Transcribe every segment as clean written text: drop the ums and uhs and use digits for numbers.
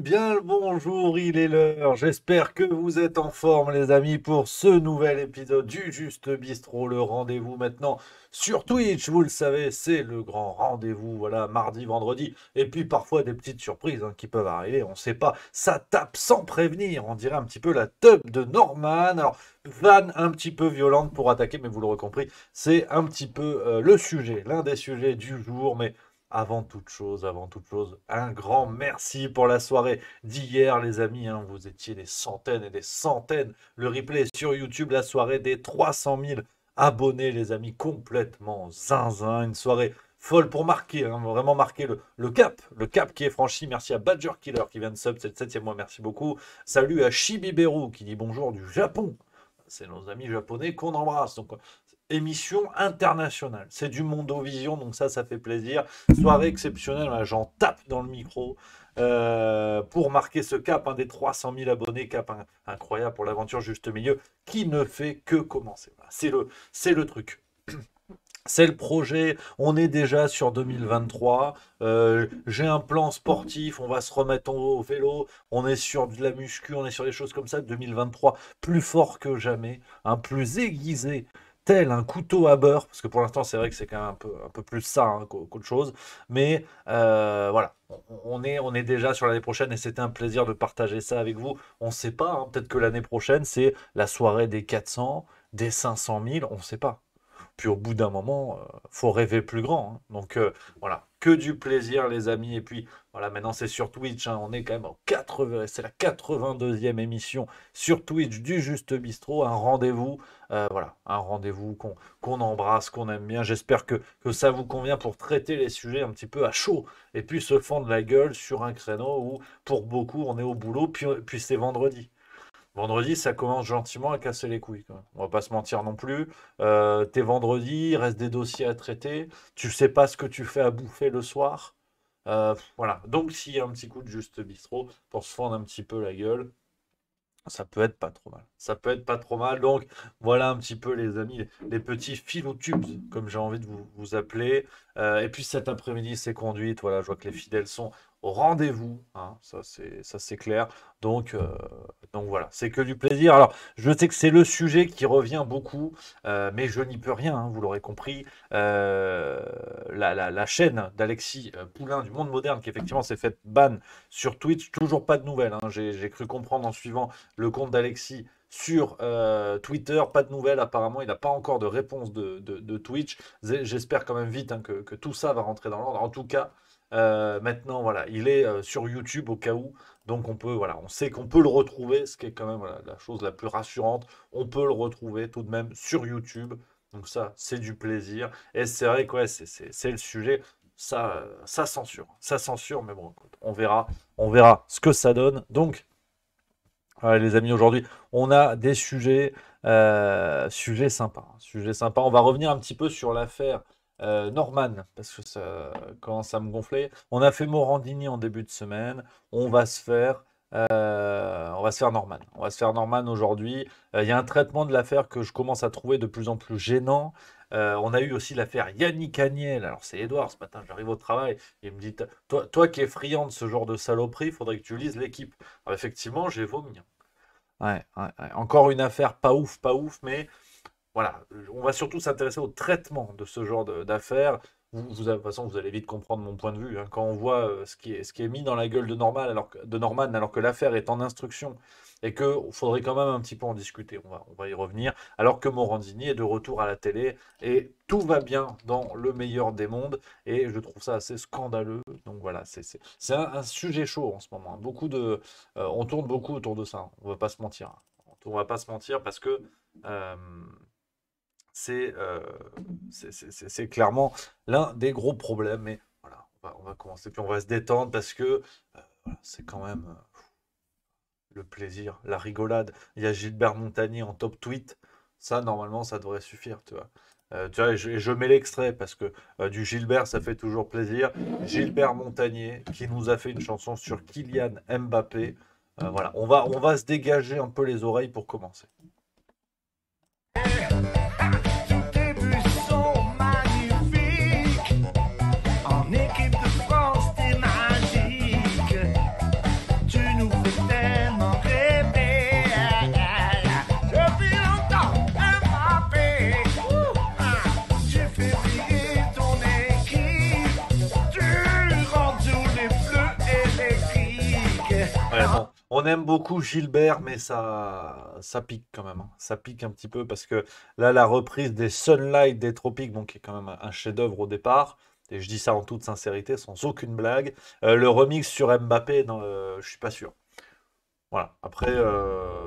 Bien le bonjour, il est l'heure. J'espère que vous êtes en forme, les amis, pour ce nouvel épisode du Juste Bistrot. Le rendez-vous maintenant sur Twitch. Vous le savez, c'est le grand rendez-vous. Voilà, mardi, vendredi. Et puis parfois des petites surprises qui peuvent arriver. On ne sait pas. Ça tape sans prévenir. On dirait un petit peu la teub de Norman. Alors, vanne un petit peu violente pour attaquer, mais vous l'aurez compris, c'est un petit peu le sujet, l'un des sujets du jour. Mais avant toute chose, un grand merci pour la soirée d'hier, les amis. Vous étiez des centaines et des centaines. Le replay est sur YouTube, la soirée des 300 000 abonnés, les amis, complètement zinzin. Une soirée folle pour marquer, vraiment marquer le cap qui est franchi. Merci à Badger Killer qui vient de sub, c'est le 7e mois, merci beaucoup. Salut à Shibiberu qui dit bonjour du Japon. C'est nos amis japonais qu'on embrasse. Donc, émission internationale. C'est du Mondovision, donc ça fait plaisir. Soirée exceptionnelle, là, j'en tape dans le micro pour marquer ce cap des 300 000 abonnés, cap incroyable pour l'aventure Juste Milieu, qui ne fait que commencer. Voilà, c'est le truc. C'est le projet, on est déjà sur 2023, j'ai un plan sportif, on va se remettre au vélo, on est sur de la muscu, on est sur des choses comme ça, 2023 plus fort que jamais, plus aiguisé, tel un couteau à beurre, parce que pour l'instant c'est vrai que c'est quand même un peu plus ça qu'autre chose, mais voilà, on est déjà sur l'année prochaine et c'était un plaisir de partager ça avec vous. On ne sait pas, peut-être que l'année prochaine c'est la soirée des 400, des 500 000, on ne sait pas. Puis au bout d'un moment, faut rêver plus grand. Donc voilà, que du plaisir les amis. Et puis voilà, maintenant c'est sur Twitch. On est quand même en 80, c'est la 82e émission sur Twitch du Juste Bistrot. Un rendez-vous, voilà, un rendez-vous qu'on embrasse, qu'on aime bien. J'espère que ça vous convient pour traiter les sujets un petit peu à chaud. Et puis se fendre la gueule sur un créneau où pour beaucoup on est au boulot, puis c'est vendredi. Vendredi, ça commence gentiment à casser les couilles, quand même. On va pas se mentir non plus. T'es vendredi, il reste des dossiers à traiter. Tu sais pas ce que tu fais à bouffer le soir. Voilà. Donc, s'il y a un petit coup de Juste Bistrot pour se fendre un petit peu la gueule, ça peut être pas trop mal. Ça peut être pas trop mal. Donc, voilà un petit peu, les amis, les petits philotubes, comme j'ai envie de vous appeler. Et puis, cet après-midi, c'est conduite. Voilà, je vois que les fidèles sont au rendez-vous. Ça, c'est clair. Donc voilà, c'est que du plaisir. Alors, je sais que c'est le sujet qui revient beaucoup, mais je n'y peux rien, vous l'aurez compris. La chaîne d'Alexis Poulain du Monde Moderne, qui effectivement s'est fait ban sur Twitch, toujours pas de nouvelles. J'ai cru comprendre en suivant le compte d'Alexis sur Twitter, pas de nouvelles apparemment, il n'a pas encore de réponse de Twitch. J'espère quand même vite que tout ça va rentrer dans l'ordre. En tout cas, maintenant, voilà, il est sur YouTube au cas où. Donc on sait qu'on peut le retrouver, ce qui est quand même la chose la plus rassurante. On peut le retrouver tout de même sur YouTube. Donc ça, c'est du plaisir. Et c'est vrai que ouais, c'est le sujet. Ça censure, mais bon, écoute, on verra ce que ça donne. Donc, ouais, les amis, aujourd'hui, on a des sujets sympas. Sujets sympas. On va revenir un petit peu sur l'affaire Norman, parce que ça commence à me gonfler. On a fait Morandini en début de semaine. On va se faire Norman. On va se faire Norman aujourd'hui. Il y a un traitement de l'affaire que je commence à trouver de plus en plus gênant. On a eu aussi l'affaire Yannick Agnel. Alors, c'est Edouard, ce matin, j'arrive au travail. Il me dit, toi qui es friand de ce genre de saloperie, il faudrait que tu lises l'équipe. Alors, effectivement, j'ai vomi. Ouais. Encore une affaire pas ouf, mais voilà, on va surtout s'intéresser au traitement de ce genre d'affaires. De toute façon, vous allez vite comprendre mon point de vue. Quand on voit ce qui est mis dans la gueule de Norman alors que l'affaire est en instruction et qu'il faudrait quand même un petit peu en discuter. On va y revenir. Alors que Morandini est de retour à la télé et tout va bien dans le meilleur des mondes. Et je trouve ça assez scandaleux. Donc voilà, c'est un sujet chaud en ce moment. On tourne beaucoup autour de ça. On va pas se mentir. On va pas se mentir parce que euh, c'est clairement l'un des gros problèmes. Mais voilà, on va commencer, puis on va se détendre parce que voilà, c'est quand même le plaisir, la rigolade. Il y a Gilbert Montagnier en top tweet. Ça, normalement, ça devrait suffire, tu vois. Tu vois, je mets l'extrait parce que du Gilbert, ça fait toujours plaisir. Gilbert Montagnier qui nous a fait une chanson sur Kylian Mbappé. Voilà, on va se dégager un peu les oreilles pour commencer. Tes buts sont magnifiques. En équipe de France, t'es magique. Tu on aime beaucoup Gilbert, mais ça pique quand même, hein. Ça pique un petit peu parce que là, la reprise des Sunlight des Tropiques, donc qui est quand même un chef-d'œuvre au départ, et je dis ça en toute sincérité, sans aucune blague. Le remix sur Mbappé, non, je suis pas sûr. Voilà. Après,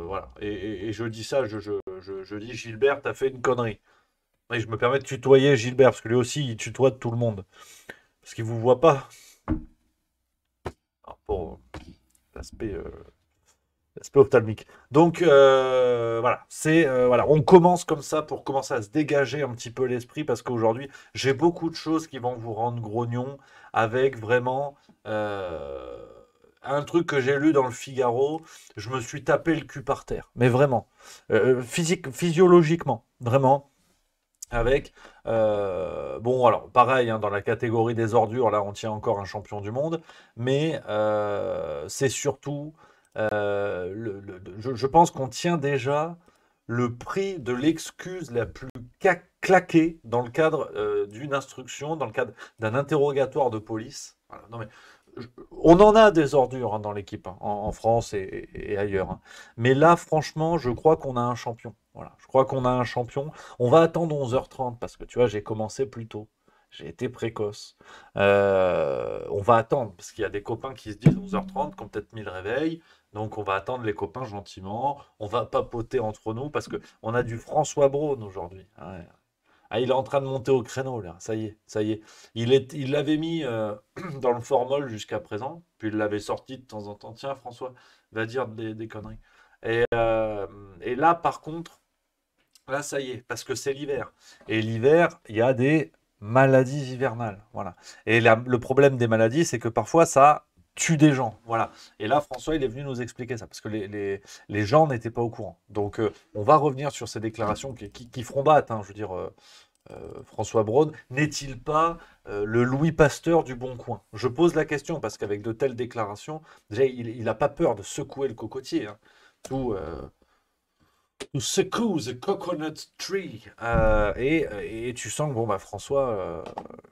voilà. Et je dis ça, je dis Gilbert, t'as fait une connerie. Et je me permets de tutoyer Gilbert, parce que lui aussi, il tutoie tout le monde. Parce qu'il vous voit pas. Alors, pour l'aspect l'aspect ophtalmique. Donc voilà, voilà, on commence comme ça pour commencer à se dégager un petit peu l'esprit parce qu'aujourd'hui j'ai beaucoup de choses qui vont vous rendre grognon avec vraiment un truc que j'ai lu dans le Figaro, je me suis tapé le cul par terre, mais vraiment, physiologiquement, vraiment. Avec, bon, alors pareil, hein, dans la catégorie des ordures, là on tient encore un champion du monde, mais c'est surtout, je pense qu'on tient déjà le prix de l'excuse la plus claquée dans le cadre d'une instruction, dans le cadre d'un interrogatoire de police. Voilà, non mais, on en a des ordures hein, dans l'équipe, hein, en France et ailleurs, hein. Mais là, franchement, je crois qu'on a un champion. Voilà, je crois qu'on a un champion. On va attendre 11h30 parce que tu vois, j'ai commencé plus tôt. J'ai été précoce. On va attendre parce qu'il y a des copains qui se disent 11h30, qui ont peut-être mis le réveil. Donc on va attendre les copains gentiment. On va papoter entre nous parce que on a du François Braun aujourd'hui. Ouais. Ah, il est en train de monter au créneau là. Ça y est, ça y est. Il l'avait mis dans le formol jusqu'à présent, puis il l'avait sorti de temps en temps. Tiens, François, va dire des conneries. Et là, par contre. Là, ça y est, parce que c'est l'hiver. Et l'hiver, il y a des maladies hivernales. Voilà. Et le problème des maladies, c'est que parfois, ça tue des gens. Voilà. Et là, François, il est venu nous expliquer ça, parce que les gens n'étaient pas au courant. Donc, on va revenir sur ces déclarations qui feront battre. Hein, je veux dire, François Braun, n'est-il pas le Louis Pasteur du Bon Coin? Je pose la question, parce qu'avec de telles déclarations, déjà, il n'a pas peur de secouer le cocotier. Hein. Tout. To secoue the coconut tree. Et tu sens que bon bah François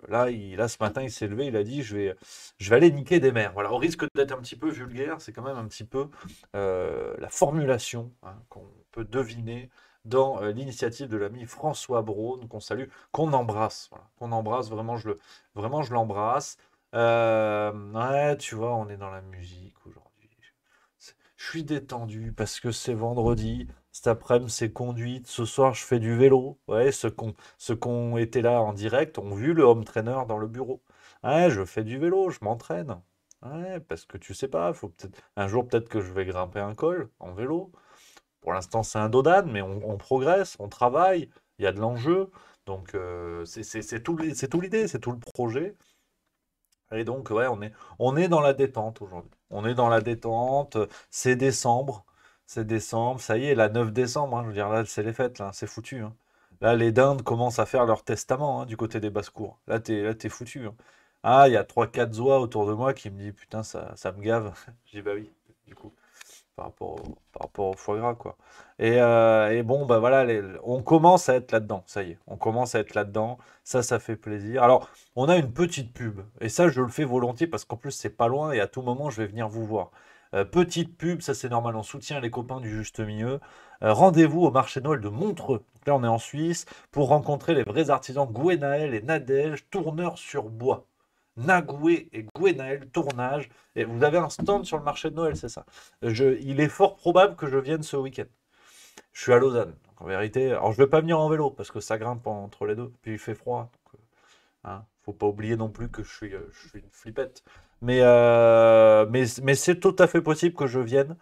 là ce matin il s'est levé, il a dit je vais aller niquer des mères. Voilà, au risque d'être un petit peu vulgaire, c'est quand même un petit peu la formulation hein, qu'on peut deviner dans l'initiative de l'ami François Braun qu'on salue, qu'on embrasse, voilà, qu'on embrasse vraiment je l'embrasse. Ouais, tu vois, on est dans la musique aujourd'hui. Je suis détendu parce que c'est vendredi. Cet après-midi, c'est conduite. Ce soir, je fais du vélo. Ouais, ceux qui ont été là en direct ont vu le home trainer dans le bureau. Ouais, je fais du vélo, je m'entraîne. Ouais, parce que tu sais pas, faut peut-être un jour peut-être que je vais grimper un col en vélo. Pour l'instant, c'est un dos d'âne, mais on progresse, on travaille, il y a de l'enjeu. Donc, c'est tout l'idée, c'est tout le projet. Et donc, ouais, on est dans la détente aujourd'hui. On est dans la détente. C'est décembre. C'est décembre. Ça y est, la 9 décembre. Hein, je veux dire, là, c'est les fêtes. Là, c'est foutu. Hein. Là, les dindes commencent à faire leur testament hein, du côté des basses-cours. Là, t'es foutu. Hein. Ah, il y a trois quatre zoas autour de moi qui me disent putain, ça me gave. Je dis bah oui, du coup par rapport au foie gras, quoi. Et bon, bah voilà, on commence à être là-dedans, ça y est, on commence à être là-dedans, ça fait plaisir. Alors, on a une petite pub, et ça, je le fais volontiers parce qu'en plus, c'est pas loin et à tout moment, je vais venir vous voir. Petite pub, ça c'est normal, on soutient les copains du Juste Milieu. Rendez-vous au marché Noël de Montreux. Donc là, on est en Suisse pour rencontrer les vrais artisans Gwenaël et Nadège, tourneurs sur bois. Nagoué et Gwenaël, tournage. Et vous avez un stand sur le marché de Noël, c'est ça. Il est fort probable que je vienne ce week-end. Je suis à Lausanne. Donc en vérité, alors je ne vais pas venir en vélo parce que ça grimpe entre les deux. Puis il fait froid. Donc, faut pas oublier non plus que je suis une flippette. Mais c'est tout à fait possible que je vienne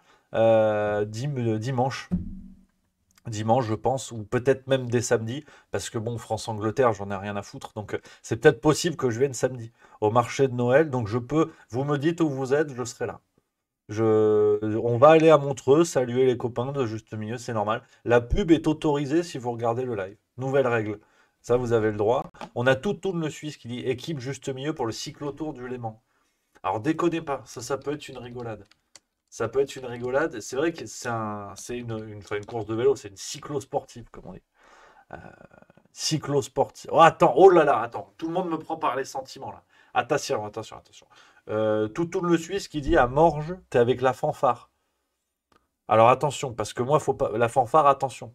dimanche. Dimanche, je pense, ou peut-être même dès samedi, parce que bon, France-Angleterre, j'en ai rien à foutre. Donc c'est peut-être possible que je vienne samedi au marché de Noël. Donc je peux, vous me dites où vous êtes, je serai là. On va aller à Montreux, saluer les copains de Juste Milieu, c'est normal. La pub est autorisée si vous regardez le live. Nouvelle règle. Ça, vous avez le droit. On a tout le Suisse qui dit équipe Juste Milieu pour le cyclotour du Léman. Alors déconnez pas, ça peut être une rigolade. Ça peut être une rigolade. C'est vrai que c'est une course de vélo, c'est une cyclo-sportive, comme on dit. Euh, cyclo-sportive. Oh, attends, oh là là, attends. Tout le monde me prend par les sentiments, là. Attention, attention, attention. Tout le Suisse qui dit à Morges, t'es avec la fanfare. Alors attention, parce que moi, faut pas. La fanfare, attention.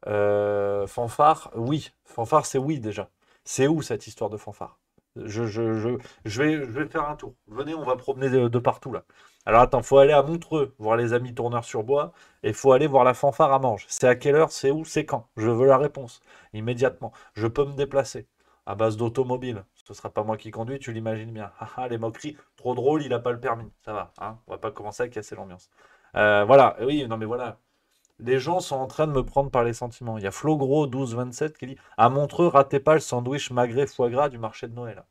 Fanfare, oui. Fanfare, c'est oui déjà. C'est où cette histoire de fanfare? Je, je, je, je vais faire un tour. Venez, on va promener de partout là. Alors attends, faut aller à Montreux, voir les amis tourneurs-sur-bois, et faut aller voir la fanfare à Manges. C'est à quelle heure, c'est où, c'est quand? Je veux la réponse, immédiatement. Je peux me déplacer à base d'automobile. Ce sera pas moi qui conduis, tu l'imagines bien. Haha, les moqueries, trop drôle, il a pas le permis. Ça va, hein, on va pas commencer à casser l'ambiance. Voilà, oui, non mais voilà. Les gens sont en train de me prendre par les sentiments. Il y a Flogro 1227 qui dit à Montreux, ratez pas le sandwich magret foie gras du marché de Noël.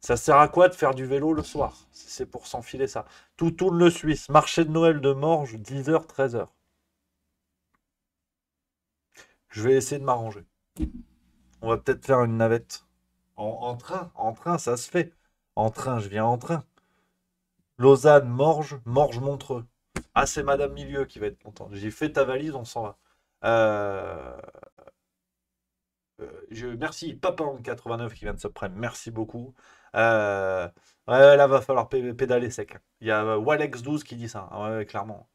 Ça sert à quoi de faire du vélo le soir? Si c'est pour s'enfiler ça. Tout tourne le Suisse. Marché de Noël de Morges, 10h, 13h. Je vais essayer de m'arranger. On va peut-être faire une navette. En train, ça se fait. En train, je viens en train. Lausanne, Morges, Morges-Montreux. Ah, c'est Madame Milieu qui va être contente. J'ai fait ta valise, on s'en va. Euh, merci, Papa89 qui vient de se prendre. Merci beaucoup. Euh, ouais, là, va falloir pédaler sec. Il y a Walex12 qui dit ça. Ah ouais, clairement.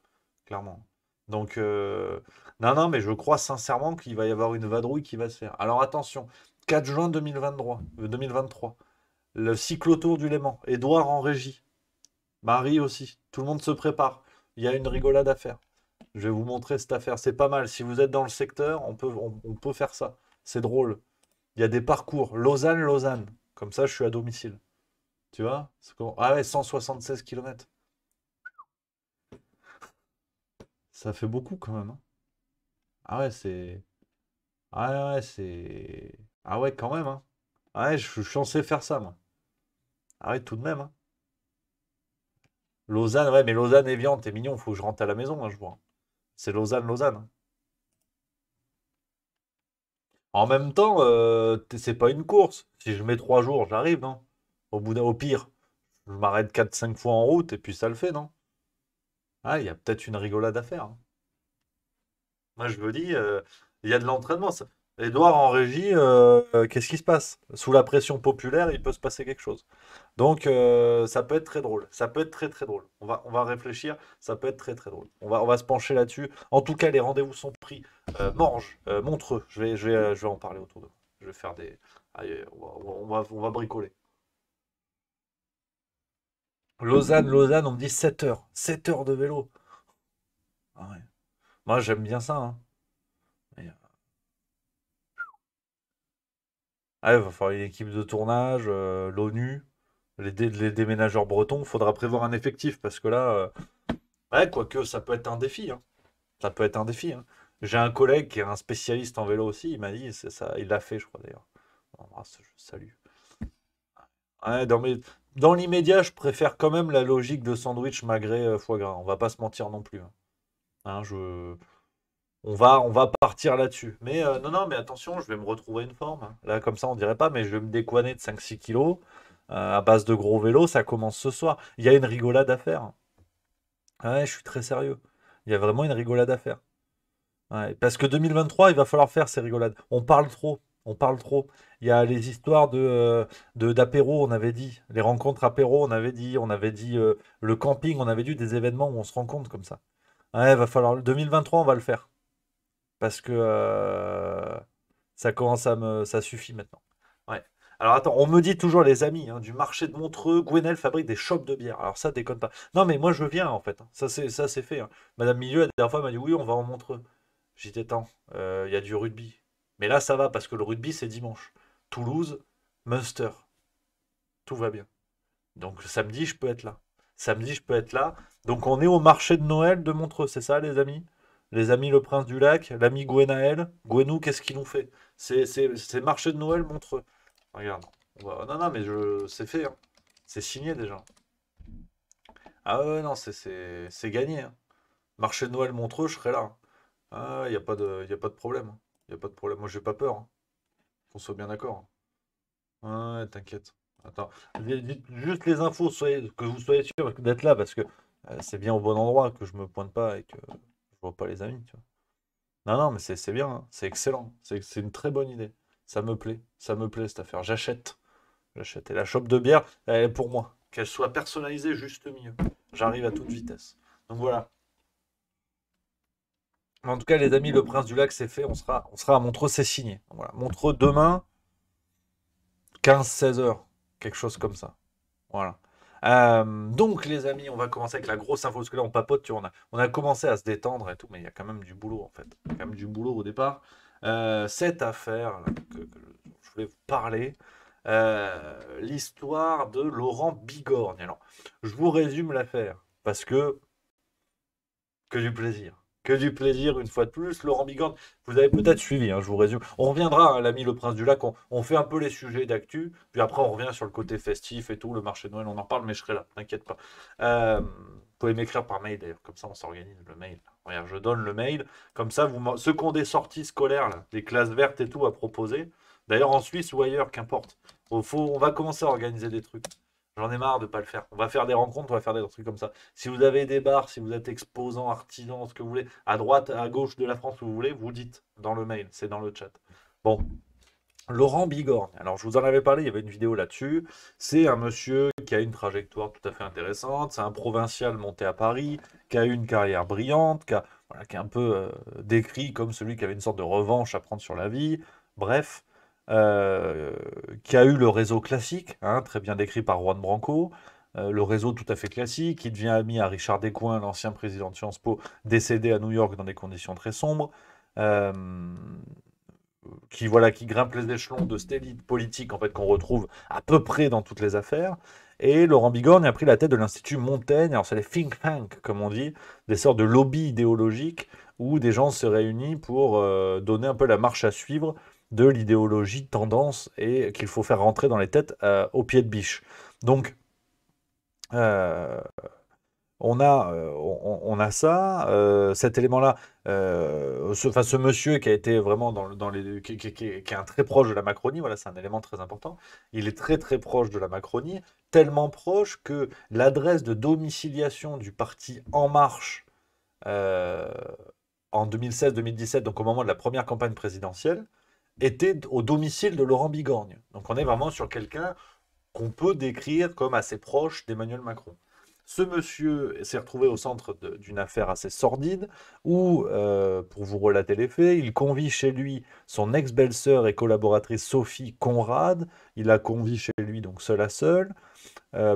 Clairement. Donc, non, non, mais je crois sincèrement qu'il va y avoir une vadrouille qui va se faire. Alors attention, 4 juin 2023, 2023, le cyclotour du Léman. Édouard en régie. Marie aussi. Tout le monde se prépare. Il y a une rigolade à faire. Je vais vous montrer cette affaire. C'est pas mal. Si vous êtes dans le secteur, on peut faire ça. C'est drôle. Il y a des parcours. Lausanne, Lausanne. Comme ça, je suis à domicile. Tu vois? Ah ouais, 176 km. Ça fait beaucoup quand même, hein. Ah ouais, c'est. Ah ouais, c'est. Ah ouais, quand même, hein. Ah ouais, je suis censé faire ça, moi. Ah ouais, tout de même, hein. Lausanne, ouais, mais Lausanne et Viande, t'es mignon, faut que je rentre à la maison, hein, je vois. C'est Lausanne, Lausanne, hein. En même temps, c'est pas une course. Si je mets 3 jours, j'arrive, non? Au pire, je m'arrête 4, 5 fois en route et puis ça le fait, non? Ah, il y a peut-être une rigolade à faire, hein. Moi, je me dis, il y a de l'entraînement. Edouard en régie, qu'est-ce qui se passe? Sous la pression populaire, il peut se passer quelque chose. Donc, ça peut être très drôle. Ça peut être très très drôle. On va réfléchir. Ça peut être très très drôle. On va se pencher là-dessus. En tout cas, les rendez-vous sont pris. Morges, Montreux. Je vais en parler autour de moi. Je vais faire des. Allez, on va bricoler. Lausanne, Lausanne, on me dit 7 heures. 7 heures de vélo. Ah ouais. Moi, j'aime bien ça, hein. Mais, ah, il va falloir une équipe de tournage, l'ONU, les déménageurs bretons. Il faudra prévoir un effectif parce que là, ouais, quoique ça peut être un défi, hein. Ça peut être un défi, hein. J'ai un collègue qui est un spécialiste en vélo aussi. Il m'a dit, c'est ça, il l'a fait, je crois d'ailleurs. On l'embrasse, je le salue. Ouais, dans l'immédiat, je préfère quand même la logique de sandwich magret foie gras. On va pas se mentir non plus, hein. Hein, on va partir là-dessus. Mais non, non, mais attention, je vais me retrouver une forme, hein. Là, comme ça, on dirait pas, mais je vais me décoiner de 5, 6 kilos à base de gros vélo. Ça commence ce soir. Il y a une rigolade à faire, hein. Ouais, je suis très sérieux. Il y a vraiment une rigolade à faire. Ouais, parce que 2023, il va falloir faire ces rigolades. On parle trop. On parle trop. Il y a les histoires d'apéro, on avait dit. Les rencontres apéro, on avait dit le camping, on avait dit des événements où on se rencontre comme ça. Ouais, il va falloir. 2023, on va le faire. Parce que ça commence ça suffit maintenant. Ouais. Alors attends, on me dit toujours les amis hein, du marché de Montreux, Gwenel fabrique des shops de bière. Alors ça déconne pas. Non mais moi je viens en fait, hein. Ça c'est fait, hein. Madame Milieu la dernière fois m'a dit oui on va en Montreux. J'étais temps. Il y a du rugby. Mais là ça va parce que le rugby c'est dimanche. Toulouse, Munster, tout va bien. Donc samedi je peux être là. Samedi je peux être là. Donc on est au marché de Noël de Montreux, c'est ça les amis? Les amis le prince du lac, l'ami Gwenaël. Gwenou, qu'est-ce qu'il nous fait? C'est marché de Noël Montreux. Regarde. Non, non, mais c'est fait, hein. C'est signé déjà. Ah ouais, non, c'est gagné, hein. Marché de Noël Montreux, je serai là, hein. Ah, il n'y a pas de problème, hein. Il a pas de problème. Moi, j'ai pas peur, hein. Qu'on soit bien d'accord, hein. Ouais, t'inquiète. Attends. Dites juste les infos, que vous soyez sûr d'être là, parce que c'est bien au bon endroit que je me pointe pas et que je vois pas les amis, tu vois. Non, non, mais c'est bien, hein. C'est excellent. C'est une très bonne idée. Ça me plaît. Ça me plaît cette affaire. J'achète. J'achète. Et la chope de bière, elle est pour moi. Qu'elle soit personnalisée juste mieux. J'arrive à toute vitesse. Donc voilà. En tout cas, les amis, le Prince du Lac, c'est fait. On sera à Montreux, c'est signé. Voilà. Montreux demain, 15-16 heures. Quelque chose comme ça. Voilà. Donc, les amis, on va commencer avec la grosse info. Parce que là, on papote, tu vois, on a commencé à se détendre et tout, mais il y a quand même du boulot, en fait. Il y a quand même du boulot au départ. Cette affaire là, que je voulais vous parler, l'histoire de Laurent Bigorgne. Alors, je vous résume l'affaire, parce que du plaisir. Que du plaisir, une fois de plus. Laurent Bigorne, vous avez peut-être suivi, hein, je vous résume. On reviendra, hein, l'ami Le Prince du Lac, on fait un peu les sujets d'actu, puis après on revient sur le côté festif et tout, le marché de Noël, on en parle, mais je serai là, t'inquiète pas. Vous pouvez m'écrire par mail d'ailleurs, comme ça on s'organise le mail. Regarde, je donne le mail, comme ça, ceux qui ont des sorties scolaires, là, des classes vertes et tout à proposer, d'ailleurs en Suisse ou ailleurs, qu'importe, on va commencer à organiser des trucs. J'en ai marre de ne pas le faire. On va faire des rencontres, on va faire des trucs comme ça. Si vous avez des bars, si vous êtes exposant, artisan, ce que vous voulez, à droite, à gauche de la France, où vous voulez, vous dites dans le mail, c'est dans le chat. Bon, Laurent Bigorgne. Alors, je vous en avais parlé, il y avait une vidéo là-dessus. C'est un monsieur qui a une trajectoire tout à fait intéressante. C'est un provincial monté à Paris, qui a eu une carrière brillante, voilà, qui est un peu décrit comme celui qui avait une sorte de revanche à prendre sur la vie. Bref, euh, qui a eu le réseau classique, hein, très bien décrit par Juan Branco. Le réseau tout à fait classique, qui devient ami à Richard Descoings, l'ancien président de Sciences Po, décédé à New York dans des conditions très sombres. Euh, qui grimpe les échelons de cette élite politique en fait, qu'on retrouve à peu près dans toutes les affaires. Et Laurent Bigorgne a pris la tête de l'Institut Montaigne. Alors, c'est les think tanks, comme on dit, des sortes de lobbies idéologiques où des gens se réunissent pour donner un peu la marche à suivre de l'idéologie tendance et qu'il faut faire rentrer dans les têtes au pied de biche. Donc, euh, on a ça, cet élément-là, ce monsieur qui a été vraiment dans les, qui est un très proche de la Macronie, voilà, c'est un élément très important. Il est très très proche de la Macronie, tellement proche que l'adresse de domiciliation du parti En Marche euh, en 2016-2017, donc au moment de la première campagne présidentielle, était au domicile de Laurent Bigorgne. Donc on est vraiment sur quelqu'un qu'on peut décrire comme assez proche d'Emmanuel Macron. Ce monsieur s'est retrouvé au centre d'une affaire assez sordide où, pour vous relater les faits, il convie chez lui son ex-belle-sœur et collaboratrice Sophie Conrad. Il la convie chez lui, donc seul à seul,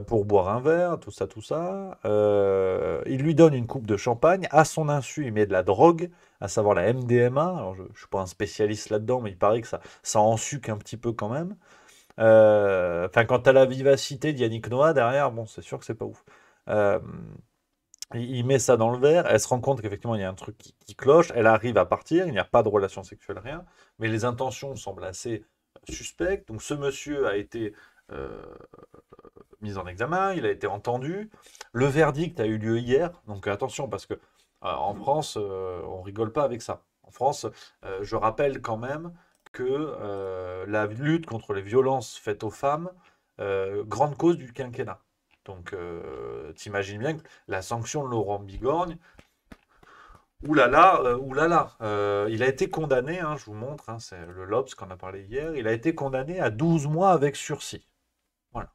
pour boire un verre, tout ça, tout ça. Il lui donne une coupe de champagne. À son insu, il met de la drogue, à savoir la MDMA. Alors, je ne suis pas un spécialiste là-dedans, mais il paraît que ça ensuque un petit peu quand même. Enfin, quand tu as la vivacité d'Yannick Noah derrière, bon, c'est sûr que c'est pas ouf. Euh, il met ça dans le verre, elle se rend compte qu'effectivement il y a un truc qui cloche, elle arrive à partir, il n'y a pas de relation sexuelle, rien, mais les intentions semblent assez suspectes. Donc ce monsieur a été euh, mis en examen, il a été entendu. Le verdict a eu lieu hier, donc attention parce que en France, on rigole pas avec ça. En France, je rappelle quand même que la lutte contre les violences faites aux femmes, grande cause du quinquennat. Donc, t'imagines bien que la sanction de Laurent Bigorgne, oulala, oulala, il a été condamné, hein, je vous montre, hein, c'est le L'Obs qu'on a parlé hier, il a été condamné à 12 mois avec sursis. Voilà.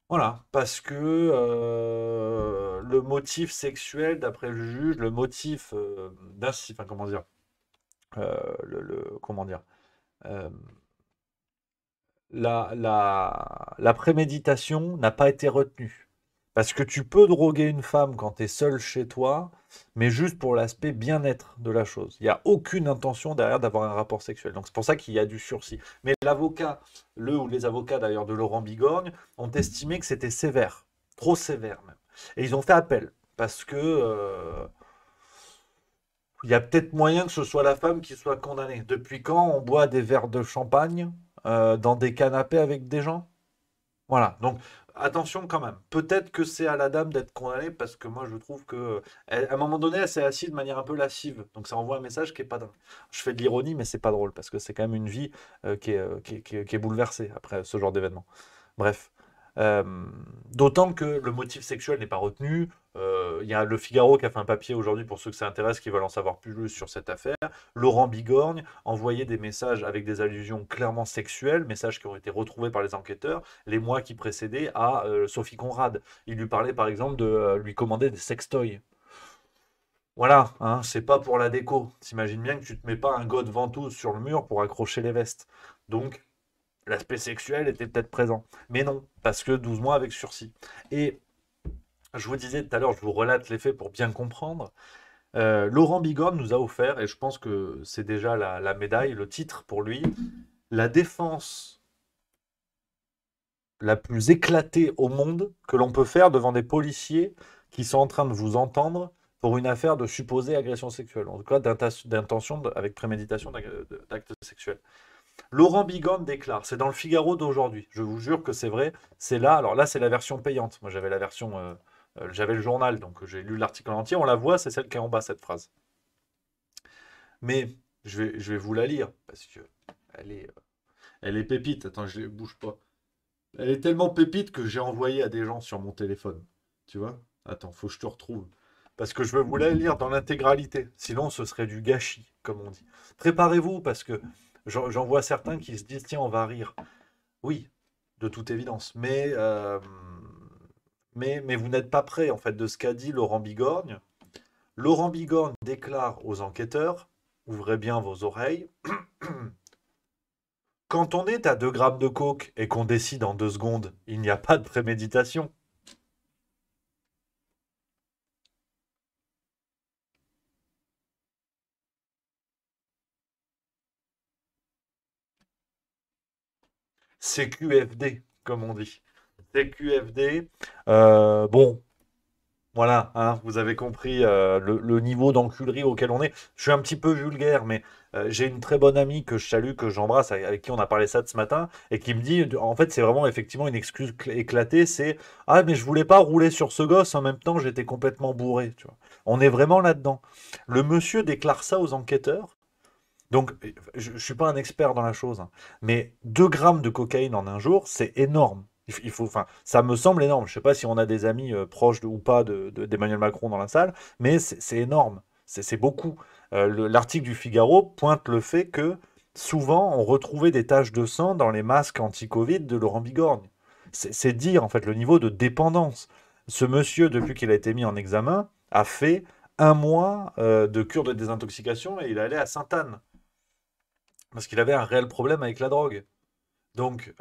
Voilà, parce que le motif sexuel, d'après le juge, le motif enfin, comment dire, comment dire, euh, la préméditation n'a pas été retenue. Parce que tu peux droguer une femme quand tu es seul chez toi, mais juste pour l'aspect bien-être de la chose. Il n'y a aucune intention derrière d'avoir un rapport sexuel. Donc c'est pour ça qu'il y a du sursis. Mais l'avocat, le ou les avocats d'ailleurs de Laurent Bigorgne, ont estimé que c'était sévère. Trop sévère même. Et ils ont fait appel. Parce que il y a peut-être moyen que ce soit la femme qui soit condamnée. Depuis quand on boit des verres de champagne dans des canapés avec des gens? Voilà, donc attention quand même. Peut-être que c'est à la dame d'être condamnée parce que moi je trouve que à un moment donné elle s'est assise de manière un peu lascive. Donc ça envoie un message qui est pas dingue. Je fais de l'ironie mais c'est pas drôle parce que c'est quand même une vie qui est bouleversée après ce genre d'événement. Bref. Euh, D'autant que le motif sexuel n'est pas retenu. Il y a Le Figaro qui a fait un papier aujourd'hui pour ceux que ça intéresse qui veulent en savoir plus sur cette affaire. Laurent Bigorgne envoyait des messages avec des allusions clairement sexuelles, messages qui ont été retrouvés par les enquêteurs les mois qui précédaient à Sophie Conrad. Il lui parlait par exemple de lui commander des sextoys. Voilà, hein, c'est pas pour la déco. T'imagines bien que tu te mets pas un god ventouse sur le mur pour accrocher les vestes. Donc, l'aspect sexuel était peut-être présent. Mais non, parce que 12 mois avec sursis. Et je vous disais tout à l'heure, je vous relate les faits pour bien comprendre. Laurent Bigorne nous a offert, et je pense que c'est déjà la médaille, le titre pour lui, la défense la plus éclatée au monde que l'on peut faire devant des policiers qui sont en train de vous entendre pour une affaire de supposée agression sexuelle, en tout cas d'intention avec préméditation d'acte sexuel. Laurent Bigorne déclare, c'est dans le Figaro d'aujourd'hui, je vous jure que c'est vrai, c'est là, alors là c'est la version payante, moi j'avais la version, j'avais le journal, donc j'ai lu l'article en entier, on la voit, c'est celle qui est en bas cette phrase. Mais je vais vous la lire, parce que elle est, euh, elle est pépite, attends, je ne bouge pas. Elle est tellement pépite que j'ai envoyé à des gens sur mon téléphone. Tu vois? Attends, faut que je te retrouve. Parce que je veux vous la lire dans l'intégralité. Sinon, ce serait du gâchis, comme on dit. Préparez-vous, parce que j'en vois certains qui se disent, tiens, on va rire. Oui, de toute évidence. Mais vous n'êtes pas prêt, en fait, de ce qu'a dit Laurent Bigorgne. Laurent Bigorgne déclare aux enquêteurs, ouvrez bien vos oreilles, quand on est à 2 grammes de coke et qu'on décide en 2 secondes, il n'y a pas de préméditation. CQFD, comme on dit. CQFD. Bon, voilà, hein, vous avez compris le niveau d'enculerie auquel on est. Je suis un petit peu vulgaire, mais j'ai une très bonne amie que je salue, que j'embrasse, avec qui on a parlé ça de ce matin, et qui me dit, en fait, c'est vraiment effectivement une excuse éclatée, c'est ah, mais je voulais pas rouler sur ce gosse, en même temps, j'étais complètement bourré, tu vois. On est vraiment là-dedans. Le monsieur déclare ça aux enquêteurs. Donc, je ne suis pas un expert dans la chose, hein, mais 2 grammes de cocaïne en un jour, c'est énorme. Enfin, ça me semble énorme. Je ne sais pas si on a des amis proches ou pas d'Emmanuel Macron dans la salle, mais c'est énorme. C'est beaucoup. L'article du Figaro pointe le fait que souvent, on retrouvait des taches de sang dans les masques anti-Covid de Laurent Bigorgne. C'est dire, en fait, le niveau de dépendance. Ce monsieur, depuis qu'il a été mis en examen, a fait 1 mois de cure de désintoxication et il allait à Sainte-Anne. Parce qu'il avait un réel problème avec la drogue. Donc,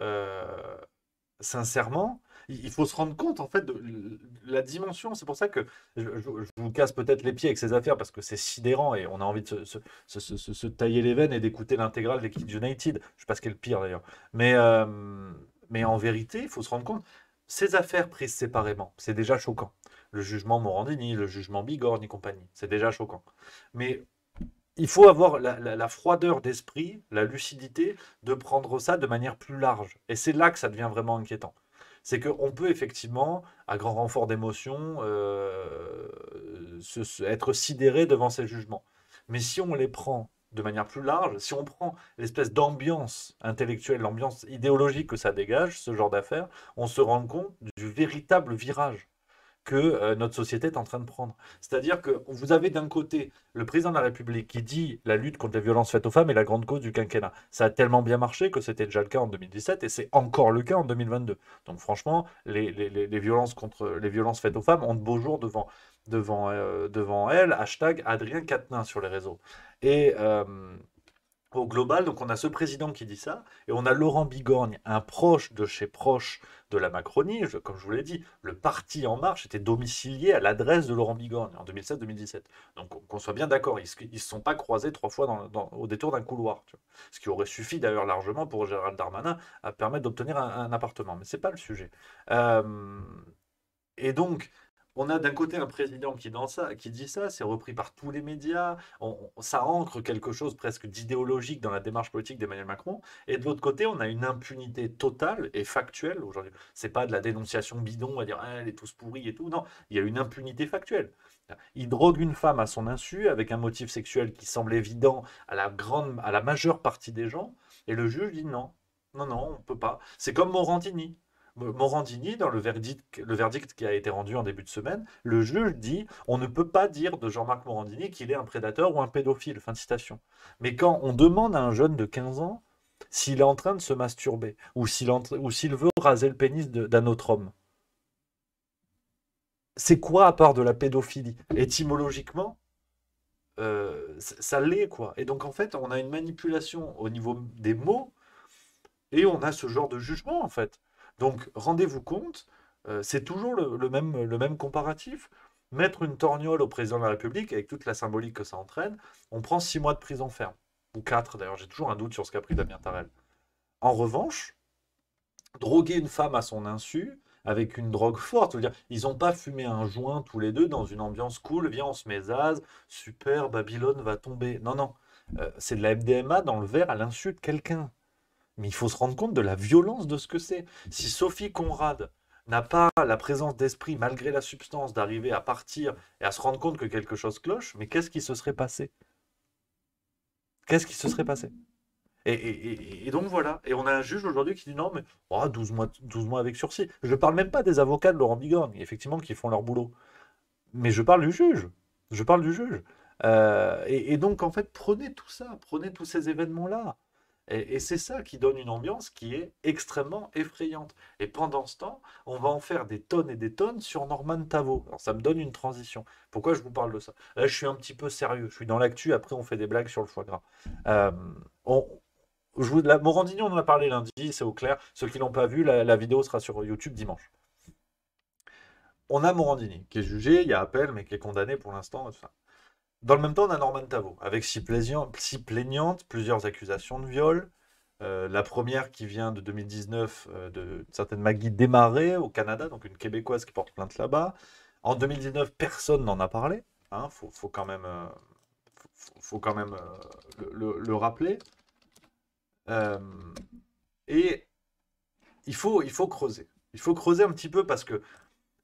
sincèrement, il faut se rendre compte en fait de la dimension. C'est pour ça que je vous casse peut-être les pieds avec ces affaires parce que c'est sidérant et on a envie de se tailler les veines et d'écouter l'intégrale des Kids United. Je sais pas ce qui est le pire d'ailleurs. Mais, euh, mais en vérité, il faut se rendre compte, ces affaires prises séparément, c'est déjà choquant. Le jugement Morandini, le jugement Bigorgne et compagnie, c'est déjà choquant. Mais il faut avoir la froideur d'esprit, la lucidité de prendre ça de manière plus large. Et c'est là que ça devient vraiment inquiétant. C'est qu'on peut effectivement, à grand renfort d'émotion, être sidéré devant ces jugements. Mais si on les prend de manière plus large, si on prend l'espèce d'ambiance intellectuelle, l'ambiance idéologique que ça dégage, ce genre d'affaires, on se rend compte du véritable virage que notre société est en train de prendre. C'est-à-dire que vous avez d'un côté le président de la République qui dit la lutte contre les violences faites aux femmes est la grande cause du quinquennat. Ça a tellement bien marché que c'était déjà le cas en 2017 et c'est encore le cas en 2022. Donc franchement, les violences les violences faites aux femmes ont de beaux jours devant elles. Hashtag Adrien Quatennens sur les réseaux. Et au global, donc on a ce président qui dit ça, et on a Laurent Bigorgne, un proche de chez proche de la Macronie. Comme je vous l'ai dit, le parti En Marche était domicilié à l'adresse de Laurent Bigorgne en 2016-2017. Donc qu'on soit bien d'accord, ils ne se sont pas croisés 3 fois au détour d'un couloir. Tu vois. Ce qui aurait suffi d'ailleurs largement pour Gérald Darmanin à permettre d'obtenir un appartement. Mais c'est pas le sujet. Euh, et donc, on a d'un côté un président qui dit ça, c'est repris par tous les médias, ça ancre quelque chose presque d'idéologique dans la démarche politique d'Emmanuel Macron, et de l'autre côté, on a une impunité totale et factuelle aujourd'hui. C'est pas de la dénonciation bidon, on va dire, ah, elle est tous pourris et tout, non, il y a une impunité factuelle. Il drogue une femme à son insu avec un motif sexuel qui semble évident à la majeure partie des gens, et le juge dit non, non, non, on peut pas. C'est comme Morandini. Morandini, dans le verdict qui a été rendu en début de semaine, le juge dit on ne peut pas dire de Jean-Marc Morandini qu'il est un prédateur ou un pédophile. Fin de citation. Mais quand on demande à un jeune de 15 ans s'il est en train de se masturber ou s'il veut raser le pénis d'un autre homme, c'est quoi à part de la pédophilie? Étymologiquement, ça l'est, quoi. Et donc, en fait, on a une manipulation au niveau des mots et on a ce genre de jugement, en fait. Donc, rendez-vous compte, c'est toujours le même comparatif. Mettre une torgnole au président de la République, avec toute la symbolique que ça entraîne, on prend 6 mois de prison ferme. Ou 4, d'ailleurs, j'ai toujours un doute sur ce qu'a pris Damien Tarel. En revanche, droguer une femme à son insu, avec une drogue forte, je veux dire, ils n'ont pas fumé un joint tous les deux dans une ambiance cool, viens, on se met zaz, super, Babylone va tomber. Non, non, c'est de la MDMA dans le verre à l'insu de quelqu'un. Mais il faut se rendre compte de la violence de ce que c'est. Si Sophie Conrad n'a pas la présence d'esprit, malgré la substance, d'arriver à partir et à se rendre compte que quelque chose cloche, mais qu'est-ce qui se serait passé? Qu'est-ce qui se serait passé? Et donc voilà. Et on a un juge aujourd'hui qui dit non, mais 12 mois avec sursis. Je ne parle même pas des avocats de Laurent Bigorgne, effectivement, qui font leur boulot. Mais je parle du juge. Je parle du juge. Et donc, en fait, prenez tout ça, prenez tous ces événements-là. Et c'est ça qui donne une ambiance qui est extrêmement effrayante. Et pendant ce temps, on va en faire des tonnes et des tonnes sur Norman Tavo. Alors, ça me donne une transition. Pourquoi je vous parle de ça? Là, je suis un petit peu sérieux. Je suis dans l'actu. Après, on fait des blagues sur le foie gras. Euh, on, Morandini, on en a parlé lundi, c'est au clair. Ceux qui l'ont pas vu, la vidéo sera sur YouTube dimanche. On a Morandini, qui est jugé, il y a appel, mais qui est condamné pour l'instant. Enfin, dans le même temps, on a Norman Tavo, avec six plaignantes, plusieurs accusations de viol. La première qui vient de 2019 de certaine Maggie Desmarais au Canada, donc une Québécoise qui porte plainte là-bas. En 2019, personne n'en a parlé. Hein, faut quand même, faut quand même le rappeler. Euh, et il faut creuser. Il faut creuser un petit peu parce que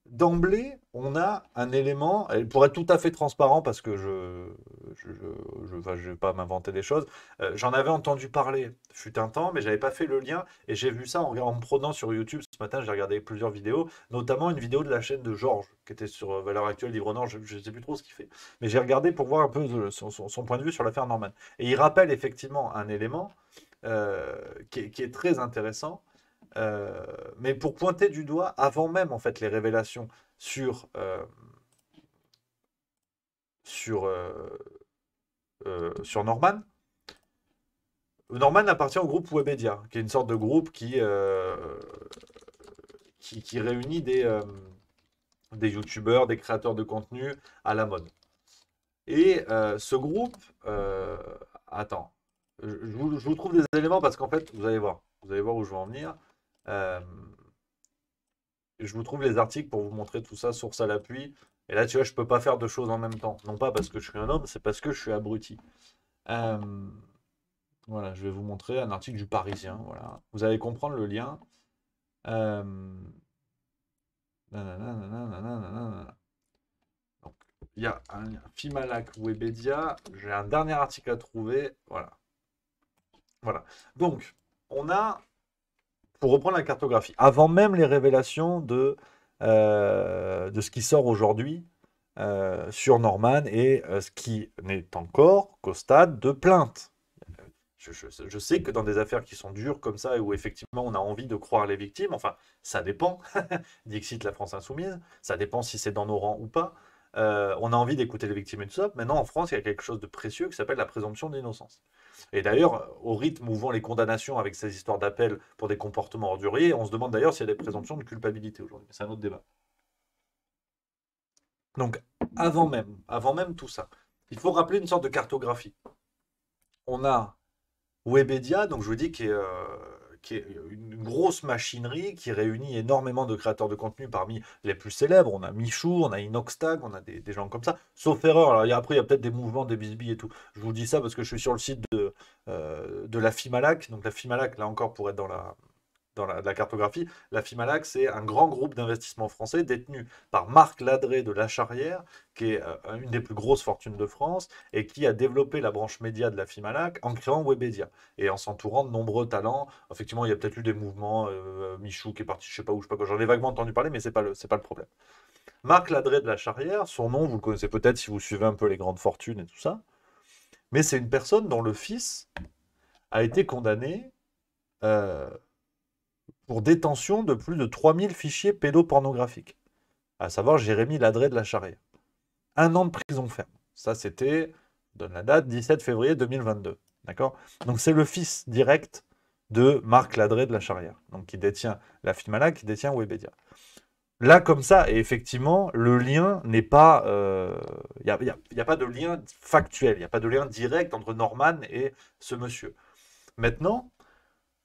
d'emblée, on a un élément, et pour être tout à fait transparent, parce que je vais pas m'inventer des choses, j'en avais entendu parler, fut un temps, mais j'avais pas fait le lien, et j'ai vu ça en me prenant sur YouTube ce matin, j'ai regardé plusieurs vidéos, notamment une vidéo de la chaîne de Georges, qui était sur Valeurs Actuelles, Livre Nord, je ne sais plus trop ce qu'il fait, mais j'ai regardé pour voir un peu son point de vue sur l'affaire Norman. Et il rappelle effectivement un élément qui est très intéressant, mais pour pointer du doigt, avant même en fait les révélations sur, sur, sur Norman, Norman appartient au groupe Webedia, qui est une sorte de groupe qui réunit des youtubeurs, des créateurs de contenu à la mode. Et ce groupe, attends, je vous trouve des éléments parce qu'en fait, vous allez voir où je veux en venir. Euh, je vous trouve les articles pour vous montrer tout ça, source à l'appui. Et là, tu vois, je peux pas faire deux choses en même temps. Non pas parce que je suis un homme, c'est parce que je suis abruti. Euh, voilà, je vais vous montrer un article du Parisien. Voilà, vous allez comprendre le lien. Euh, nanana, nanana, nanana. Donc, il y a un Fimalac Webedia. J'ai un dernier article à trouver. Voilà. Voilà. Donc, on a, pour reprendre la cartographie, avant même les révélations de ce qui sort aujourd'hui sur Norman et ce qui n'est encore qu'au stade de plainte. Je sais que dans des affaires qui sont dures comme ça et où effectivement on a envie de croire les victimes, enfin ça dépend, Dixit la France insoumise, ça dépend si c'est dans nos rangs ou pas, on a envie d'écouter les victimes et tout ça. Maintenant en France il y a quelque chose de précieux qui s'appelle la présomption d'innocence. Et d'ailleurs au rythme où vont les condamnations avec ces histoires d'appel pour des comportements orduriers, on se demande d'ailleurs s'il y a des présomptions de culpabilité aujourd'hui. C'est un autre débat. Donc avant même tout ça, il faut rappeler une sorte de cartographie. On a Webedia, donc je vous dis, qui est une grosse machinerie qui réunit énormément de créateurs de contenu parmi les plus célèbres. On a Michou, on a Inoxtag, on a des gens comme ça. Sauf erreur, alors après il y a peut-être des mouvements, des bisbilles et tout. Je vous dis ça parce que je suis sur le site de la Fimalac. Donc la Fimalac, là encore, pour être dans la cartographie, la Fimalac, c'est un grand groupe d'investissement français détenu par Marc Ladré de La Charrière, qui est une des plus grosses fortunes de France, et qui a développé la branche média de la Fimalac en créant Webedia, et en s'entourant de nombreux talents. Effectivement, il y a peut-être eu des mouvements, Michou qui est parti, je sais pas où, je sais pas quoi, j'en ai vaguement entendu parler, mais c'est pas le problème. Marc Ladré de La Charrière, son nom, vous le connaissez peut-être si vous suivez un peu les grandes fortunes et tout ça, mais c'est une personne dont le fils a été condamné euh, pour détention de plus de 3000 fichiers pédopornographiques, à savoir Jérémy Ladré de La Charrière. 1 an de prison ferme. Ça, c'était donne la date, 17 février 2022. D'accord? Donc c'est le fils direct de Marc Ladré de la Charrière, donc qui détient la Filmala, qui détient Webedia. Là, comme ça, et effectivement, le lien n'est pas. Il y a pas de lien factuel, il n'y a pas de lien direct entre Norman et ce monsieur. Maintenant,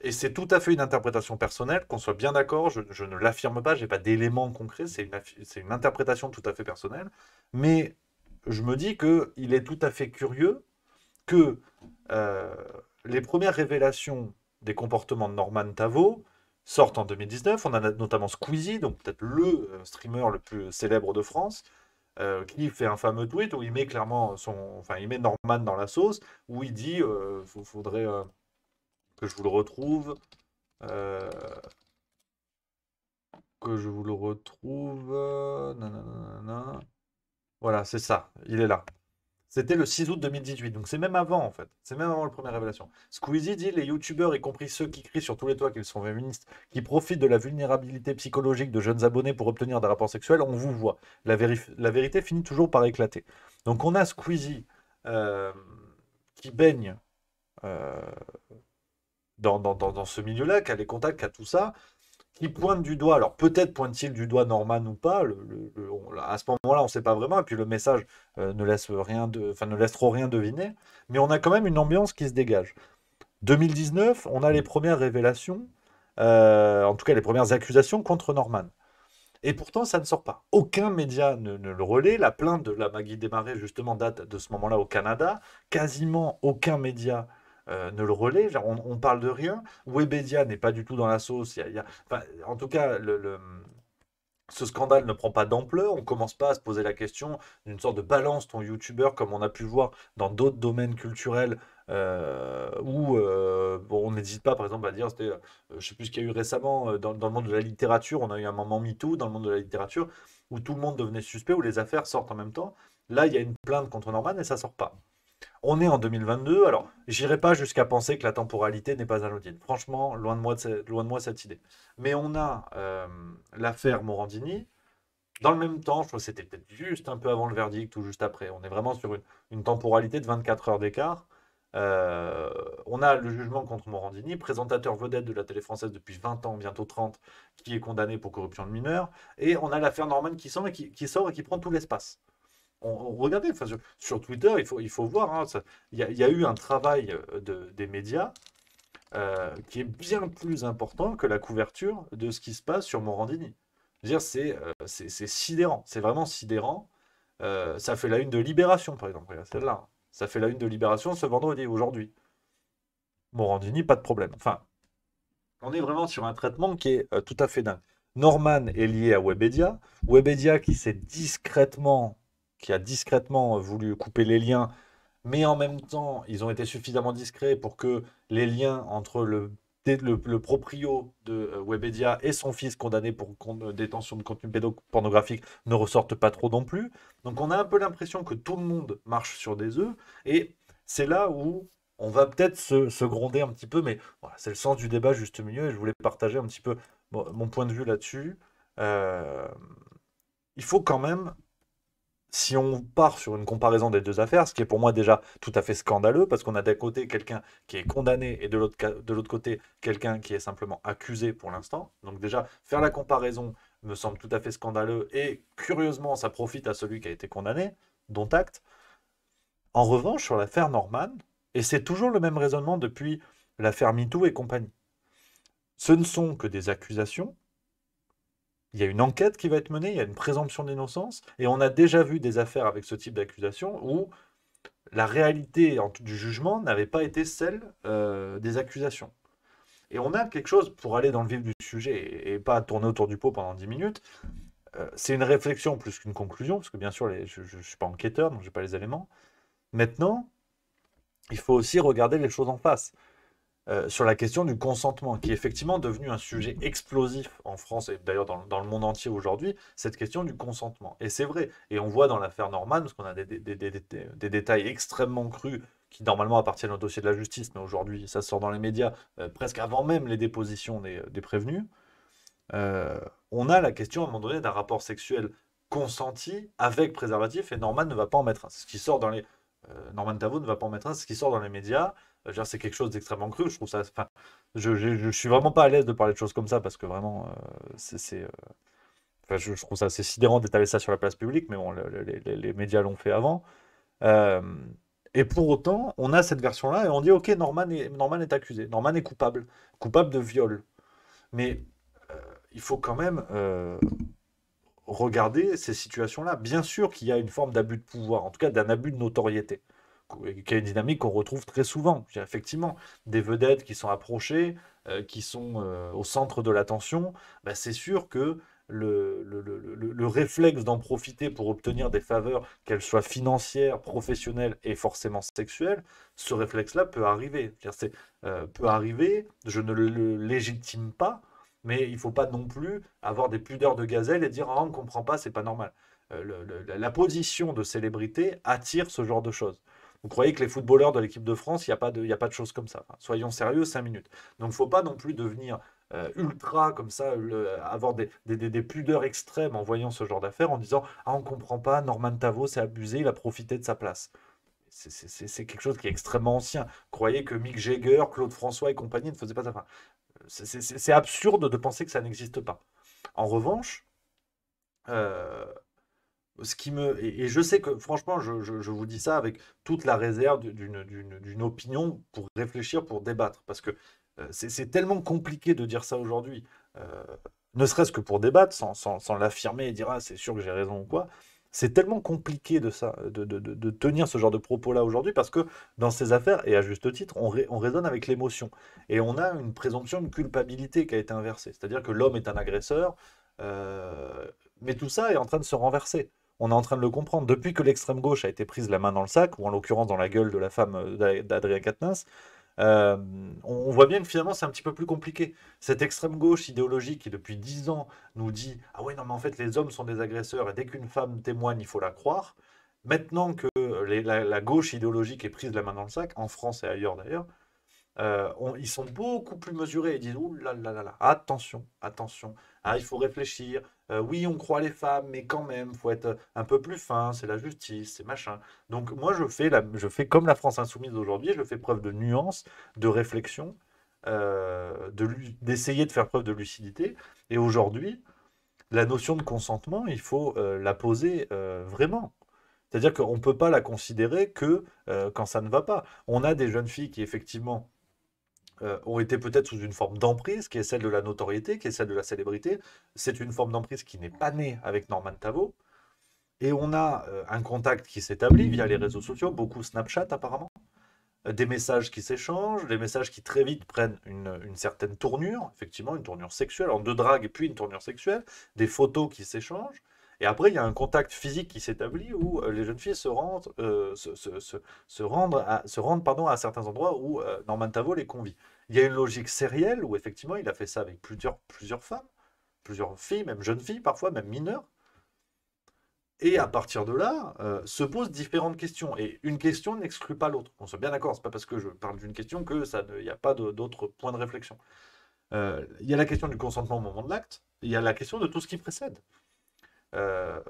et c'est tout à fait une interprétation personnelle, qu'on soit bien d'accord, je ne l'affirme pas, je n'ai pas d'éléments concrets, c'est une interprétation tout à fait personnelle, mais je me dis qu'il est tout à fait curieux que euh, les premières révélations des comportements de Norman Tavo sortent en 2019. On a notamment Squeezie, donc peut-être le streamer le plus célèbre de France, qui fait un fameux tweet où il met clairement enfin, il met Norman dans la sauce, où il dit, faudrait que je vous le retrouve, euh, nanana. Voilà, c'est ça, il est là. C'était le 6 août 2018, donc c'est même avant en fait. C'est même avant la première révélation. Squeezie dit les youtubeurs, y compris ceux qui crient sur tous les toits qu'ils sont féministes, qui profitent de la vulnérabilité psychologique de jeunes abonnés pour obtenir des rapports sexuels, on vous voit. La vérité finit toujours par éclater. Donc on a Squeezie euh, qui baigne euh, dans ce milieu-là, qui a les contacts, qui a tout ça, qui pointe du doigt. Alors peut-être pointe-t-il du doigt Norman ou pas. À ce moment-là, on ne sait pas vraiment. Et puis le message ne laisse ne laisse trop rien deviner. Mais on a quand même une ambiance qui se dégage. 2019, on a les premières révélations, en tout cas les premières accusations contre Norman. Et pourtant, ça ne sort pas. Aucun média ne le relaie. La plainte de la Maggie Desmarais, justement, date de ce moment-là au Canada. Quasiment aucun média ne le relaie. Genre, on parle de rien. Webedia n'est pas du tout dans la sauce. Enfin, en tout cas, ce scandale ne prend pas d'ampleur. On ne commence pas à se poser la question d'une sorte de balance ton youtubeur, comme on a pu le voir dans d'autres domaines culturels, où bon, on n'hésite pas, par exemple, à dire, je ne sais plus ce qu'il y a eu récemment, dans le monde de la littérature, on a eu un moment MeToo dans le monde de la littérature, où tout le monde devenait suspect, où les affaires sortent en même temps. Là, il y a une plainte contre Norman et ça sort pas. On est en 2022, alors j'irai pas jusqu'à penser que la temporalité n'est pas anodine. Franchement, loin de moi cette idée. Mais on a l'affaire Morandini. Dans le même temps, je crois que c'était peut-être juste un peu avant le verdict ou juste après. On est vraiment sur une temporalité de 24 heures d'écart. On a le jugement contre Morandini, présentateur vedette de la télé française depuis 20 ans, bientôt 30, qui est condamné pour corruption de mineurs. Et on a l'affaire Norman qui sort et qui prend tout l'espace. Regardez, enfin, sur Twitter, il faut voir, hein, il y a eu un travail des médias qui est bien plus important que la couverture de ce qui se passe sur Morandini. Je veux dire, c'est sidérant, c'est vraiment sidérant. Ça fait la une de Libération, par exemple, regarde celle-là. Ça fait la une de Libération ce vendredi, aujourd'hui. Morandini, pas de problème. Enfin, on est vraiment sur un traitement qui est tout à fait dingue. Norman est lié à Webedia. Webedia qui a discrètement voulu couper les liens, mais en même temps, ils ont été suffisamment discrets pour que les liens entre le proprio de Webedia et son fils condamné pour détention de contenu pédopornographique ne ressortent pas trop non plus. Donc on a un peu l'impression que tout le monde marche sur des œufs, et c'est là où on va peut-être se gronder un petit peu, mais voilà, c'est le sens du débat juste milieu, et je voulais partager un petit peu mon point de vue là-dessus. Euh, il faut quand même, si on part sur une comparaison des deux affaires, ce qui est pour moi déjà tout à fait scandaleux, parce qu'on a d'un côté quelqu'un qui est condamné et de l'autre côté quelqu'un qui est simplement accusé pour l'instant. Donc déjà, faire la comparaison me semble tout à fait scandaleux, et curieusement, ça profite à celui qui a été condamné, dont acte. En revanche, sur l'affaire Norman, et c'est toujours le même raisonnement depuis l'affaire MeToo et compagnie, ce ne sont que des accusations. Il y a une enquête qui va être menée, il y a une présomption d'innocence, et on a déjà vu des affaires avec ce type d'accusation où la réalité du jugement n'avait pas été celle des accusations. Et on a quelque chose, pour aller dans le vif du sujet et pas tourner autour du pot pendant 10 minutes, c'est une réflexion plus qu'une conclusion, parce que bien sûr, je ne suis pas enquêteur, donc je n'ai pas les éléments. Maintenant, il faut aussi regarder les choses en face. Sur la question du consentement, qui est effectivement devenu un sujet explosif en France et d'ailleurs dans le monde entier aujourd'hui, cette question du consentement. Et c'est vrai, et on voit dans l'affaire Norman, parce qu'on a des détails extrêmement crus qui normalement appartiennent au dossier de la justice, mais aujourd'hui ça sort dans les médias presque avant même les dépositions des prévenus. Euh, on a la question à un moment donné d'un rapport sexuel consenti avec préservatif, et Norman ne va pas en mettre un. C'est ce qui sort Norman Tavo ne va pas en mettre un. Ce qui sort dans les médias, je veux dire, c'est quelque chose d'extrêmement cru. Je trouve ça. Enfin, je suis vraiment pas à l'aise de parler de choses comme ça parce que vraiment, enfin, je trouve ça assez sidérant d'étaler ça sur la place publique, mais bon, les médias l'ont fait avant. Euh, et pour autant, on a cette version-là et on dit, ok, Norman est accusé, Norman est coupable, coupable de viol. Mais il faut quand même regarder ces situations-là. Bien sûr qu'il y a une forme d'abus de pouvoir, en tout cas d'un abus de notoriété, qui est une dynamique qu'on retrouve très souvent. Je veux dire, effectivement, des vedettes qui sont approchées, qui sont au centre de l'attention, bah, c'est sûr que le réflexe d'en profiter pour obtenir des faveurs, qu'elles soient financières, professionnelles et forcément sexuelles, ce réflexe-là peut arriver. Je veux dire, peut arriver, je ne le légitime pas, mais il ne faut pas non plus avoir des pudeurs de gazelle et dire ah, on ne comprend pas, c'est pas normal. La position de célébrité attire ce genre de choses. Vous croyez que les footballeurs de l'équipe de France, il y a pas de choses comme ça. Enfin, soyons sérieux, 5 minutes. Donc il ne faut pas non plus devenir ultra comme ça, avoir des pudeurs extrêmes en voyant ce genre d'affaires, en disant ah on ne comprend pas, Norman Tavo s'est abusé, il a profité de sa place. C'est quelque chose qui est extrêmement ancien. Croyez que Mick Jagger, Claude François et compagnie ne faisaient pas ça. Enfin, c'est absurde de penser que ça n'existe pas. En revanche, euh, et je sais que franchement, je vous dis ça avec toute la réserve d'une opinion pour réfléchir, pour débattre, parce que c'est tellement compliqué de dire ça aujourd'hui, euh, ne serait-ce que pour débattre, sans l'affirmer et dire ah c'est sûr que j'ai raison ou quoi. C'est tellement compliqué de ça, de tenir ce genre de propos-là aujourd'hui, parce que dans ces affaires, et à juste titre, on raisonne avec l'émotion. Et on a une présomption de culpabilité qui a été inversée. C'est-à-dire que l'homme est un agresseur, euh, mais tout ça est en train de se renverser. On est en train de le comprendre. Depuis que l'extrême gauche a été prise la main dans le sac, ou en l'occurrence dans la gueule de la femme d'Adrien Quatennens, euh, on voit bien que finalement c'est un petit peu plus compliqué. Cette extrême gauche idéologique qui depuis 10 ans nous dit ah ouais non mais en fait les hommes sont des agresseurs et dès qu'une femme témoigne il faut la croire. Maintenant que la gauche idéologique est prise la main dans le sac, en France et ailleurs d'ailleurs, ils sont beaucoup plus mesurés. Ils disent ouh là là là là, attention, attention. Ah, il faut réfléchir. Oui, on croit les femmes, mais quand même, faut être un peu plus fin. C'est la justice, c'est machin. Donc moi, je fais comme la France insoumise aujourd'hui. Je fais preuve de nuance, de réflexion, d'essayer de faire preuve de lucidité. Et aujourd'hui, la notion de consentement, il faut la poser vraiment. C'est-à-dire qu'on ne peut pas la considérer que quand ça ne va pas. On a des jeunes filles qui, effectivement, ont été peut-être sous une forme d'emprise, qui est celle de la notoriété, qui est celle de la célébrité. C'est une forme d'emprise qui n'est pas née avec Norman Tavo. Et on a un contact qui s'établit via les réseaux sociaux, beaucoup Snapchat apparemment, des messages qui s'échangent, des messages qui très vite prennent une certaine tournure, effectivement une tournure sexuelle, en deux dragues et puis une tournure sexuelle, des photos qui s'échangent. Et après, il y a un contact physique qui s'établit où les jeunes filles se rendent pardon, à certains endroits où Norman Tavo les convie. Il y a une logique sérielle où effectivement il a fait ça avec plusieurs femmes, plusieurs filles, même jeunes filles parfois, même mineures. Et à partir de là, se posent différentes questions. Et une question n'exclut pas l'autre. On soit bien d'accord, c'est pas parce que je parle d'une question que il n'y a pas d'autres points de réflexion. Il y a la question du consentement au moment de l'acte, il y a la question de tout ce qui précède. Euh,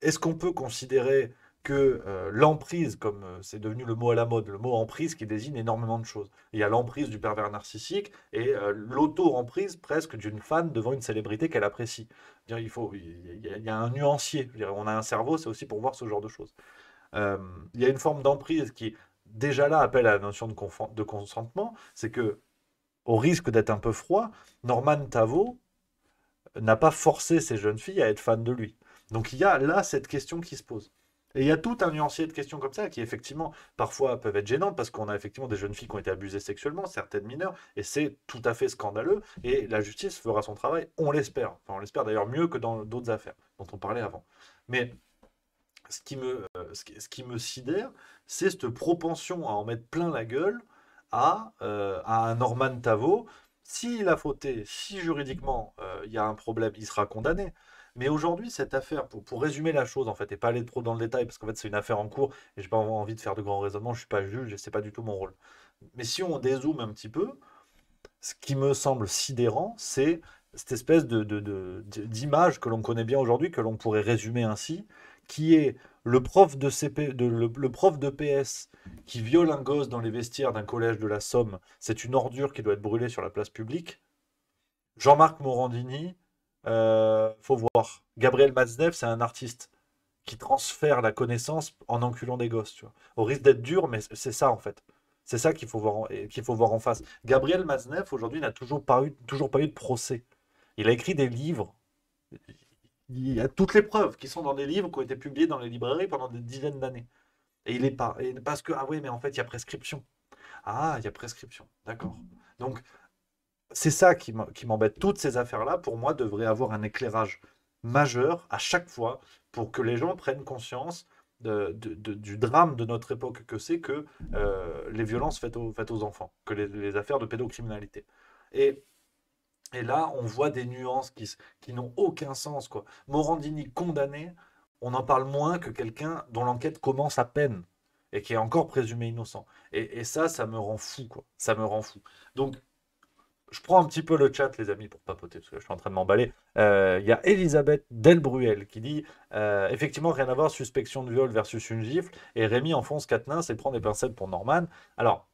Est-ce qu'on peut considérer que l'emprise, comme c'est devenu le mot à la mode, le mot emprise qui désigne énormément de choses. Il y a l'emprise du pervers narcissique et l'auto-emprise presque d'une fan devant une célébrité qu'elle apprécie. Je veux dire, il y a un nuancier. Je veux dire, on a un cerveau, c'est aussi pour voir ce genre de choses. Euh, il y a une forme d'emprise qui, déjà là, appelle à la notion de consentement. C'est que, au risque d'être un peu froid, Norman Tavo n'a pas forcé ces jeunes filles à être fans de lui. Donc il y a là cette question qui se pose. Et il y a tout un nuancier de questions comme ça qui effectivement parfois peuvent être gênantes parce qu'on a effectivement des jeunes filles qui ont été abusées sexuellement, certaines mineures, et c'est tout à fait scandaleux. Et la justice fera son travail, on l'espère. Enfin, on l'espère d'ailleurs mieux que dans d'autres affaires dont on parlait avant. Mais ce qui me sidère, c'est cette propension à en mettre plein la gueule à un Norman Tavo. S'il a fauté, si juridiquement il y a un problème, il sera condamné. Mais aujourd'hui, cette affaire, pour résumer la chose en fait, et pas aller trop dans le détail, parce qu'en fait c'est une affaire en cours, et j'ai pas envie de faire de grands raisonnements, je suis pas juge, et c'est pas du tout mon rôle. Mais si on dézoome un petit peu, ce qui me semble sidérant, c'est cette espèce d'image que l'on connaît bien aujourd'hui, que l'on pourrait résumer ainsi, qui est Le prof de CP, le prof de PS qui viole un gosse dans les vestiaires d'un collège de la Somme, c'est une ordure qui doit être brûlée sur la place publique. Jean-Marc Morandini, faut voir. Gabriel Matzneff, c'est un artiste qui transfère la connaissance en enculant des gosses, tu vois. Au risque d'être dur, mais c'est ça en fait. C'est ça qu'il faut voir qu'il faut voir en face. Gabriel Matzneff, aujourd'hui, n'a toujours pas eu de procès. Il a écrit des livres. Il y a toutes les preuves qui sont dans des livres qui ont été publiés dans les librairies pendant des dizaines d'années. Et il est pas. Parce que, ah oui, mais en fait, il y a prescription. Ah, il y a prescription. D'accord. Donc, c'est ça qui m'embête. Toutes ces affaires-là, pour moi, devraient avoir un éclairage majeur à chaque fois pour que les gens prennent conscience du drame de notre époque que c'est que les violences faites aux enfants, que les affaires de pédocriminalité. Et, et là, on voit des nuances qui n'ont aucun sens, quoi. Morandini condamné, on en parle moins que quelqu'un dont l'enquête commence à peine et qui est encore présumé innocent. Et ça me rend fou, quoi. Ça me rend fou. Donc, je prends un petit peu le chat, les amis, pour papoter, parce que je suis en train de m'emballer. Il y a Elisabeth Delbruel qui dit effectivement, rien à voir, suspicion de viol versus une gifle. Et Rémi enfonce Quatennens et prend des pincettes pour Norman. Alors,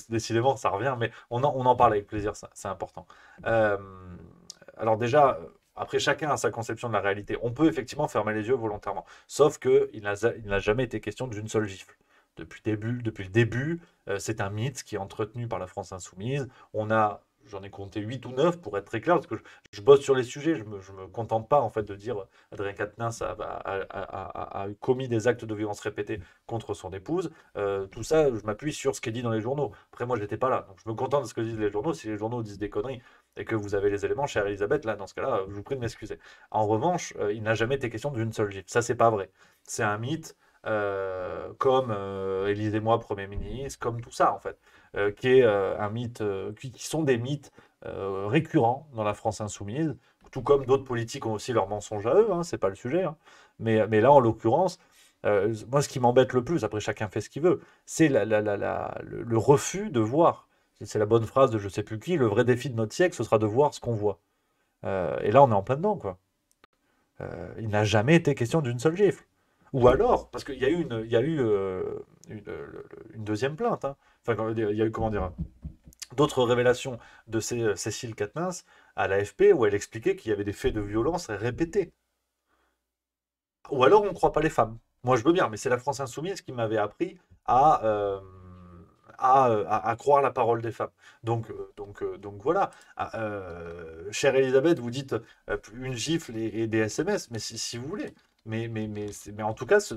décidément, ça revient, mais on en parle avec plaisir, c'est important. Euh, alors, déjà, après, chacun a sa conception de la réalité. On peut effectivement fermer les yeux volontairement. Sauf qu'il n'a jamais été question d'une seule gifle. Depuis le début, c'est un mythe qui est entretenu par la France insoumise. J'en ai compté 8 ou 9 pour être très clair, parce que je bosse sur les sujets, je me contente pas en fait de dire Adrien Quatennens a commis des actes de violence répétés contre son épouse. Tout ça, je m'appuie sur ce qui est dit dans les journaux. Après, moi, j'étais pas là, donc je me contente de ce que disent les journaux. Si les journaux disent des conneries et que vous avez les éléments, chère Elisabeth, là, dans ce cas-là, je vous prie de m'excuser. En revanche, il n'a jamais été question d'une seule gifle. Ça, c'est pas vrai. C'est un mythe comme Élise-moi Premier ministre, comme tout ça en fait, qui est un mythe, qui sont des mythes récurrents dans la France insoumise, tout comme d'autres politiques ont aussi leurs mensonges à eux, hein, c'est pas le sujet, hein. Mais là en l'occurrence, moi ce qui m'embête le plus, après chacun fait ce qu'il veut, c'est le refus de voir. C'est la bonne phrase de je sais plus qui, le vrai défi de notre siècle, ce sera de voir ce qu'on voit. Et là on est en plein dedans, quoi. Il n'a jamais été question d'une seule gifle. Ou alors, parce qu'il y a eu une deuxième plainte, hein. Enfin, il y a eu, comment dire, d'autres révélations de Cécile Quatennens à l'AFP où elle expliquait qu'il y avait des faits de violence répétés. Ou alors on ne croit pas les femmes. Moi je veux bien, mais c'est la France insoumise qui m'avait appris à, à croire la parole des femmes. Donc voilà. Chère Elisabeth, vous dites une gifle et des SMS, mais si vous voulez. Mais en tout cas, ça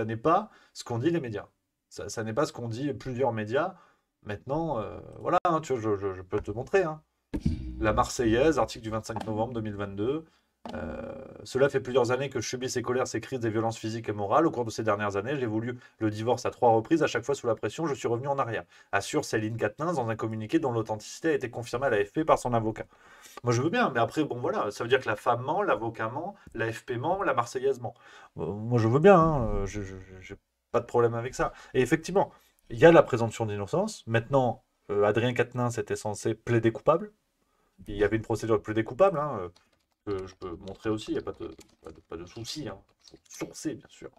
n'est pas ce qu'ont dit les médias. Ça n'est pas ce qu'ont dit plusieurs médias. Maintenant, voilà, hein, tu vois, je peux te montrer, hein. La Marseillaise, article du 25 novembre 2022. Cela fait plusieurs années que je subis ces colères, ces crises, des violences physiques et morales. Au cours de ces dernières années, j'ai voulu le divorce à 3 reprises. À chaque fois sous la pression, je suis revenu en arrière. Assure Céline Quatennens dans un communiqué dont l'authenticité a été confirmée à l'AFP par son avocat. Moi, je veux bien, mais après, bon, voilà, ça veut dire que la femme ment, l'avocat ment, l'AFP ment, la Marseillaise ment. Moi, je veux bien, hein, j'ai pas de problème avec ça. Et effectivement, il y a la présomption d'innocence. Maintenant, Adrien Quatennens était censé plaider coupable. Il y avait une procédure de plaider coupable, hein, que je peux montrer aussi, il n'y a pas de souci, hein. Il faut sourcer, bien sûr.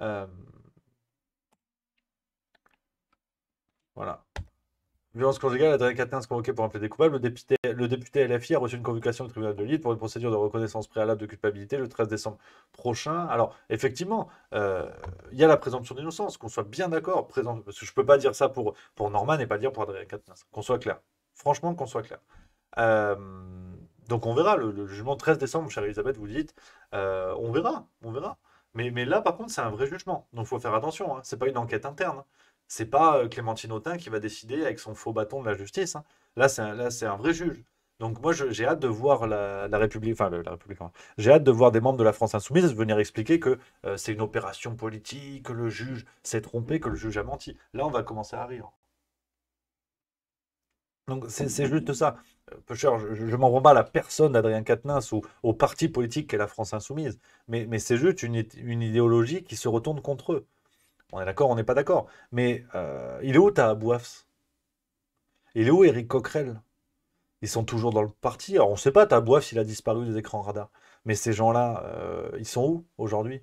Euh, voilà. Violence conjugale, Adrien Quatennens convoqué pour un plaidé coupable. Le député LFI a reçu une convocation du tribunal de Lille pour une procédure de reconnaissance préalable de culpabilité le 13 décembre prochain. Alors, effectivement, il y a la présomption d'innocence, qu'on soit bien d'accord. Parce que je ne peux pas dire ça pour Norman et pas le dire pour Adrien Quatennens. Qu'on soit clair. Franchement, qu'on soit clair. Euh, donc on verra, le jugement 13 décembre, chère Elisabeth, vous dites, on verra, on verra. Mais là, par contre, c'est un vrai jugement. Donc il faut faire attention, hein. C'est pas une enquête interne, hein. C'est pas Clémentine Autain qui va décider avec son faux bâton de la justice, hein. Là, c'est un vrai juge. Donc moi, j'ai hâte de voir la République, enfin la République, hein. J'ai hâte de voir des membres de la France insoumise venir expliquer que c'est une opération politique, que le juge s'est trompé, que le juge a menti. Là, on va commencer à rire. Donc c'est juste ça. Peu cher, je m'en remets à la personne d'Adrien Quatennens ou au parti politique qu'est la France insoumise. Mais c'est juste une idéologie qui se retourne contre eux. On est d'accord, on n'est pas d'accord. Mais il est où ta Bouafs? Il est où Éric Coquerel? Ils sont toujours dans le parti. Alors on ne sait pas, ta Bouafs, il a disparu des écrans radars. Mais ces gens-là, ils sont où aujourd'hui?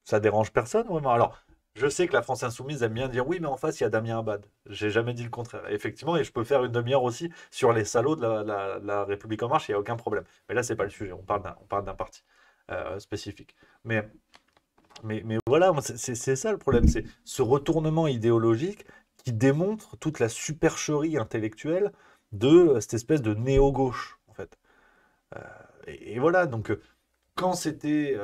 Ça dérange personne, vraiment? Alors, je sais que la France Insoumise aime bien dire oui, mais en face, il y a Damien Abad. J'ai jamais dit le contraire. Effectivement, et je peux faire une demi-heure aussi sur les salauds de la République En Marche, il n'y a aucun problème. Mais là, c'est pas le sujet. On parle d'un parti spécifique. Mais, mais voilà, moi, c'est ça le problème. C'est ce retournement idéologique qui démontre toute la supercherie intellectuelle de cette espèce de néo-gauche, en fait. Euh, et voilà, donc quand c'était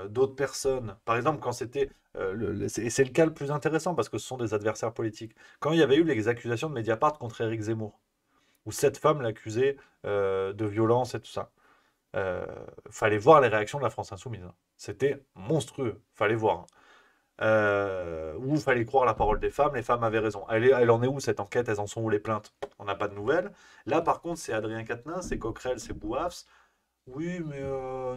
d'autres personnes, par exemple, quand c'était. Et c'est le cas le plus intéressant parce que ce sont des adversaires politiques. Quand il y avait eu les accusations de Mediapart contre Éric Zemmour, où cette femme l'accusait de violence et tout ça, euh, fallait voir les réactions de la France Insoumise, hein. C'était monstrueux, fallait voir, hein. Où il fallait croire la parole des femmes, les femmes avaient raison. Elle en est où cette enquête? Elles en sont où les plaintes? On n'a pas de nouvelles. Là, par contre, c'est Adrien Quatennens, c'est Coquerel, c'est Bouafs. Oui, mais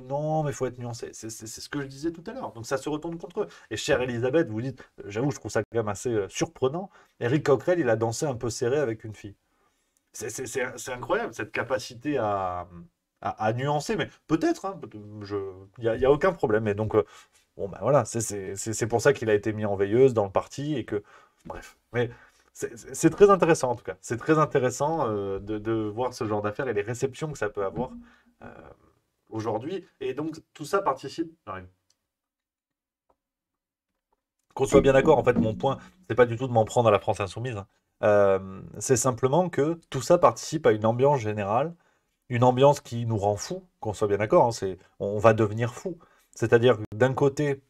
non, mais il faut être nuancé. C'est ce que je disais tout à l'heure. Donc ça se retourne contre eux. Et chère Elisabeth, vous dites, j'avoue, je trouve ça quand même assez surprenant. Éric Coquerel, il a dansé un peu serré avec une fille. C'est incroyable, cette capacité à nuancer. Mais peut-être, hein, il y a aucun problème. Et donc, bon, ben voilà, c'est pour ça qu'il a été mis en veilleuse dans le parti et que, bref. Mais c'est très intéressant en tout cas. C'est très intéressant de voir ce genre d'affaires et les réceptions que ça peut avoir euh, aujourd'hui. Et donc tout ça participe. J'arrive. Qu'on soit bien d'accord, en fait, mon point, c'est pas du tout de m'en prendre à la France insoumise, hein. C'est simplement que tout ça participe à une ambiance générale, une ambiance qui nous rend fous, qu'on soit bien d'accord, hein, on va devenir fou. C'est-à-dire que d'un côté,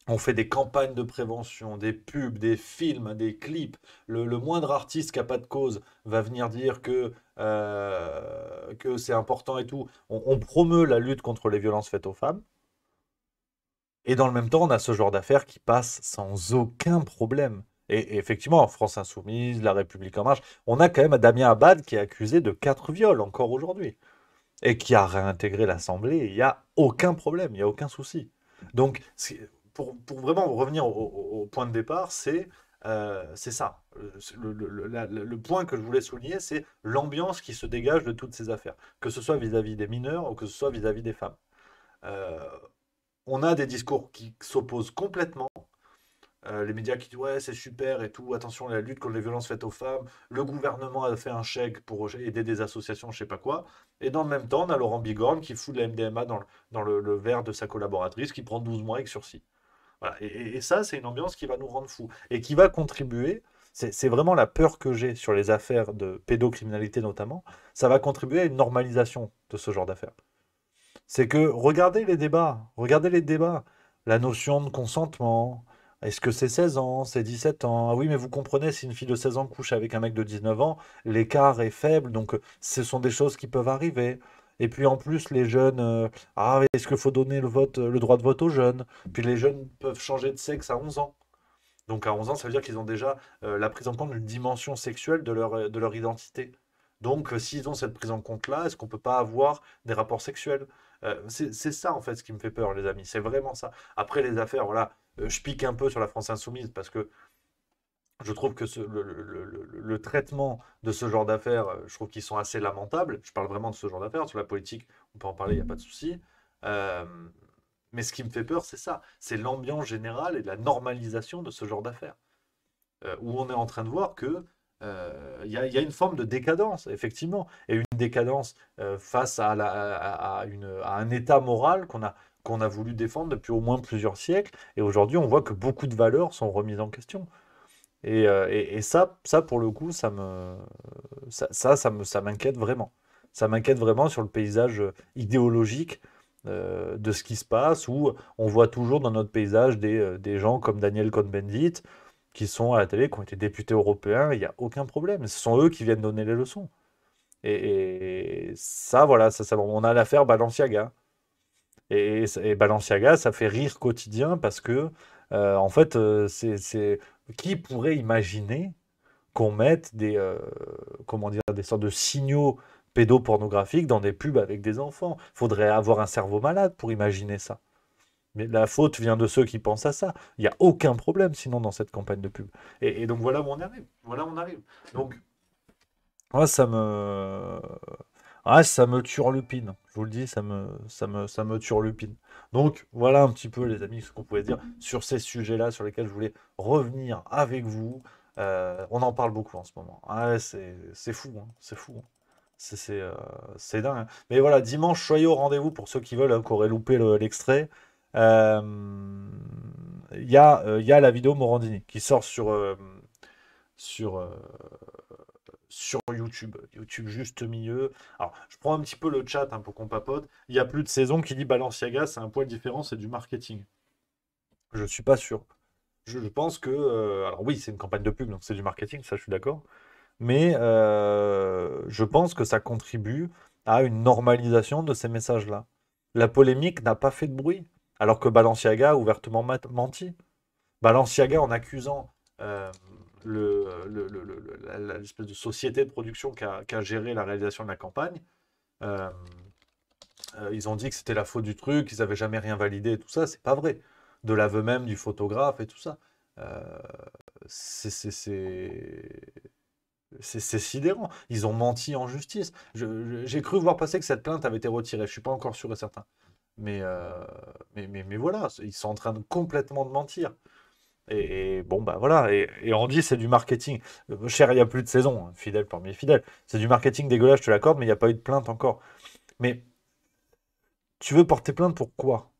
on fait des campagnes de prévention, des pubs, des films, des clips. Le moindre artiste qui n'a pas de cause va venir dire que c'est important et tout. On promeut la lutte contre les violences faites aux femmes. Et dans le même temps, on a ce genre d'affaires qui passent sans aucun problème. Et effectivement, France Insoumise, La République En Marche, on a quand même Damien Abad qui est accusé de 4 viols encore aujourd'hui. Et qui a réintégré l'Assemblée, il n'y a aucun problème, il n'y a aucun souci. Donc, pour vraiment revenir au point de départ, c'est ça. Le point que je voulais souligner, c'est l'ambiance qui se dégage de toutes ces affaires, que ce soit vis-à-vis des mineurs ou que ce soit vis-à-vis des femmes. Euh, on a des discours qui s'opposent complètement. Les médias qui disent ouais, c'est super et tout, attention à la lutte contre les violences faites aux femmes. Le gouvernement a fait un chèque pour aider des associations, je sais pas quoi. Et dans le même temps, on a Laurent Bigorne qui fout de la MDMA dans le verre de sa collaboratrice qui prend 12 mois avec sursis. Voilà. Et ça, c'est une ambiance qui va nous rendre fous et qui va contribuer. C'est vraiment la peur que j'ai sur les affaires de pédocriminalité notamment. Ça va contribuer à une normalisation de ce genre d'affaires. C'est que regardez les débats, la notion de consentement. Est-ce que c'est 16 ans, c'est 17 ans? Ah oui, mais vous comprenez, si une fille de 16 ans couche avec un mec de 19 ans, l'écart est faible, donc ce sont des choses qui peuvent arriver. Et puis en plus, les jeunes, ah, est-ce qu'il faut donner le droit de vote aux jeunes? Puis les jeunes peuvent changer de sexe à 11 ans. Donc à 11 ans, ça veut dire qu'ils ont déjà la prise en compte d'une dimension sexuelle de leur identité. Donc s'ils ont cette prise en compte-là, est-ce qu'on ne peut pas avoir des rapports sexuels? C'est ça en fait ce qui me fait peur, les amis. C'est vraiment ça. Après les affaires, voilà, je pique un peu sur la France insoumise parce que je trouve que le traitement de ce genre d'affaires, je trouve qu'ils sont assez lamentables. Je parle vraiment de ce genre d'affaires. Sur la politique, on peut en parler, il n'y a pas de souci. Euh, mais ce qui me fait peur, c'est ça. C'est l'ambiance générale et la normalisation de ce genre d'affaires. Où on est en train de voir que il y a une forme de décadence, effectivement, et une décadence face à un état moral qu'on a voulu défendre depuis au moins plusieurs siècles. Et aujourd'hui, on voit que beaucoup de valeurs sont remises en question. Et ça, pour le coup, ça m'inquiète vraiment. Ça m'inquiète vraiment sur le paysage idéologique de ce qui se passe, où on voit toujours dans notre paysage des gens comme Daniel Cohn-Bendit, qui sont à la télé, qui ont été députés européens, il n'y a aucun problème. Ce sont eux qui viennent donner les leçons. Et ça, voilà, on a l'affaire Balenciaga. Et Balenciaga, ça fait rire quotidien parce que, en fait, qui pourrait imaginer qu'on mette comment dire, des sortes de signaux pédopornographiques dans des pubs avec des enfants? Faudrait avoir un cerveau malade pour imaginer ça. Mais la faute vient de ceux qui pensent à ça. Il n'y a aucun problème sinon dans cette campagne de pub. Et donc voilà où on arrive. Voilà où on arrive. Donc moi, Ah, ça me turlupine. Je vous le dis, ça me turlupine. Donc, voilà un petit peu, les amis, ce qu'on pouvait dire sur ces sujets-là, sur lesquels je voulais revenir avec vous. On en parle beaucoup en ce moment. Ah ouais, c'est fou, hein, c'est fou, hein. C'est dingue, hein. Mais voilà, dimanche, soyez au rendez-vous pour ceux qui veulent, hein, qui auraient loupé l'extrait. Euh, il y a la vidéo Morandini qui sort sur, euh, sur YouTube. YouTube juste milieu. Alors, je prends un petit peu le chat, hein, pour qu'on papote. Il y a plus de saison qui dit Balenciaga, c'est un poil différent, c'est du marketing. Je suis pas sûr. Je pense que. Alors, oui, c'est une campagne de pub, donc c'est du marketing, ça, je suis d'accord. Mais je pense que ça contribue à une normalisation de ces messages-là. La polémique n'a pas fait de bruit, alors que Balenciaga a ouvertement menti. Balenciaga, en accusant euh, l'espèce de société de production qui a géré la réalisation de la campagne, euh, ils ont dit que c'était la faute du truc, qu'ils n'avaient jamais rien validé et tout ça. C'est pas vrai. De l'aveu même du photographe et tout ça. Euh, c'est c'est- c'est- c'est sidérant. Ils ont menti en justice. J'ai cru voir passer que cette plainte avait été retirée. Je suis pas encore sûr et certain. Mais, mais voilà, ils sont en train de complètement de mentir. Et bon, bah voilà. Et on dit c'est du marketing. Cher, il n'y a plus de saison, hein, fidèle parmi les fidèles. C'est du marketing dégueulasse, je te l'accorde, mais il n'y a pas eu de plainte encore. Mais tu veux porter plainte pour quoi?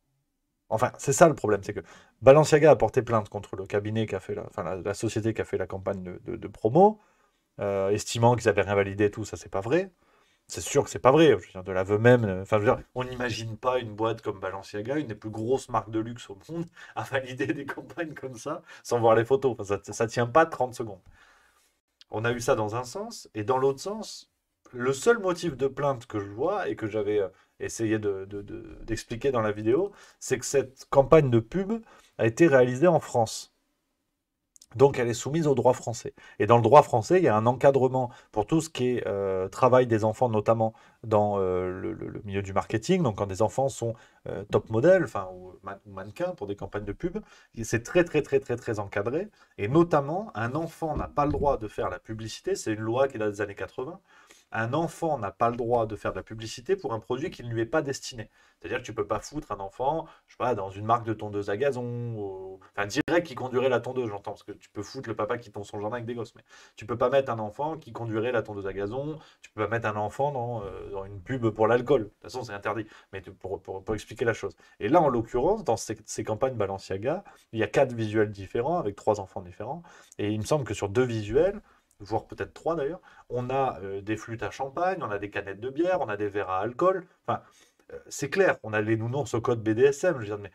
Enfin, c'est ça le problème, c'est que Balenciaga a porté plainte contre le cabinet qui a fait enfin, la société qui a fait la campagne de promo, estimant qu'ils n'avaient rien validé et tout, ça c'est pas vrai. C'est sûr que c'est pas vrai. Je veux dire, de l'aveu même. Enfin, je veux dire, on n'imagine pas une boîte comme Balenciaga, une des plus grosses marques de luxe au monde, à valider des campagnes comme ça sans voir les photos. Enfin, ça tient pas 30 secondes. On a eu ça dans un sens, et dans l'autre sens, le seul motif de plainte que je vois et que j'avais essayé d'expliquer dans la vidéo, c'est que cette campagne de pub a été réalisée en France. Donc elle est soumise au droit français. Et dans le droit français, il y a un encadrement pour tout ce qui est travail des enfants, notamment dans le milieu du marketing. Donc quand des enfants sont top modèles, enfin, ou mannequins pour des campagnes de pub, c'est très très très très très encadré. Et notamment, un enfant n'a pas le droit de faire la publicité. C'est une loi qui date des années 80. Un enfant n'a pas le droit de faire de la publicité pour un produit qui ne lui est pas destiné. C'est-à-dire que tu peux pas foutre un enfant, je sais pas, dans une marque de tondeuse à gazon, enfin direct qui conduirait la tondeuse, j'entends, parce que tu peux foutre le papa qui tond son jardin avec des gosses, mais tu peux pas mettre un enfant qui conduirait la tondeuse à gazon, tu peux pas mettre un enfant dans une pub pour l'alcool. De toute façon, c'est interdit, mais pour expliquer la chose. Et là, en l'occurrence, dans ces campagnes Balenciaga, il y a 4 visuels différents avec 3 enfants différents, et il me semble que sur 2 visuels, voire peut-être 3 d'ailleurs, on a des flûtes à champagne, on a des canettes de bière, on a des verres à alcool. Enfin, c'est clair, on a les nounours au code BDSM, je veux dire, mais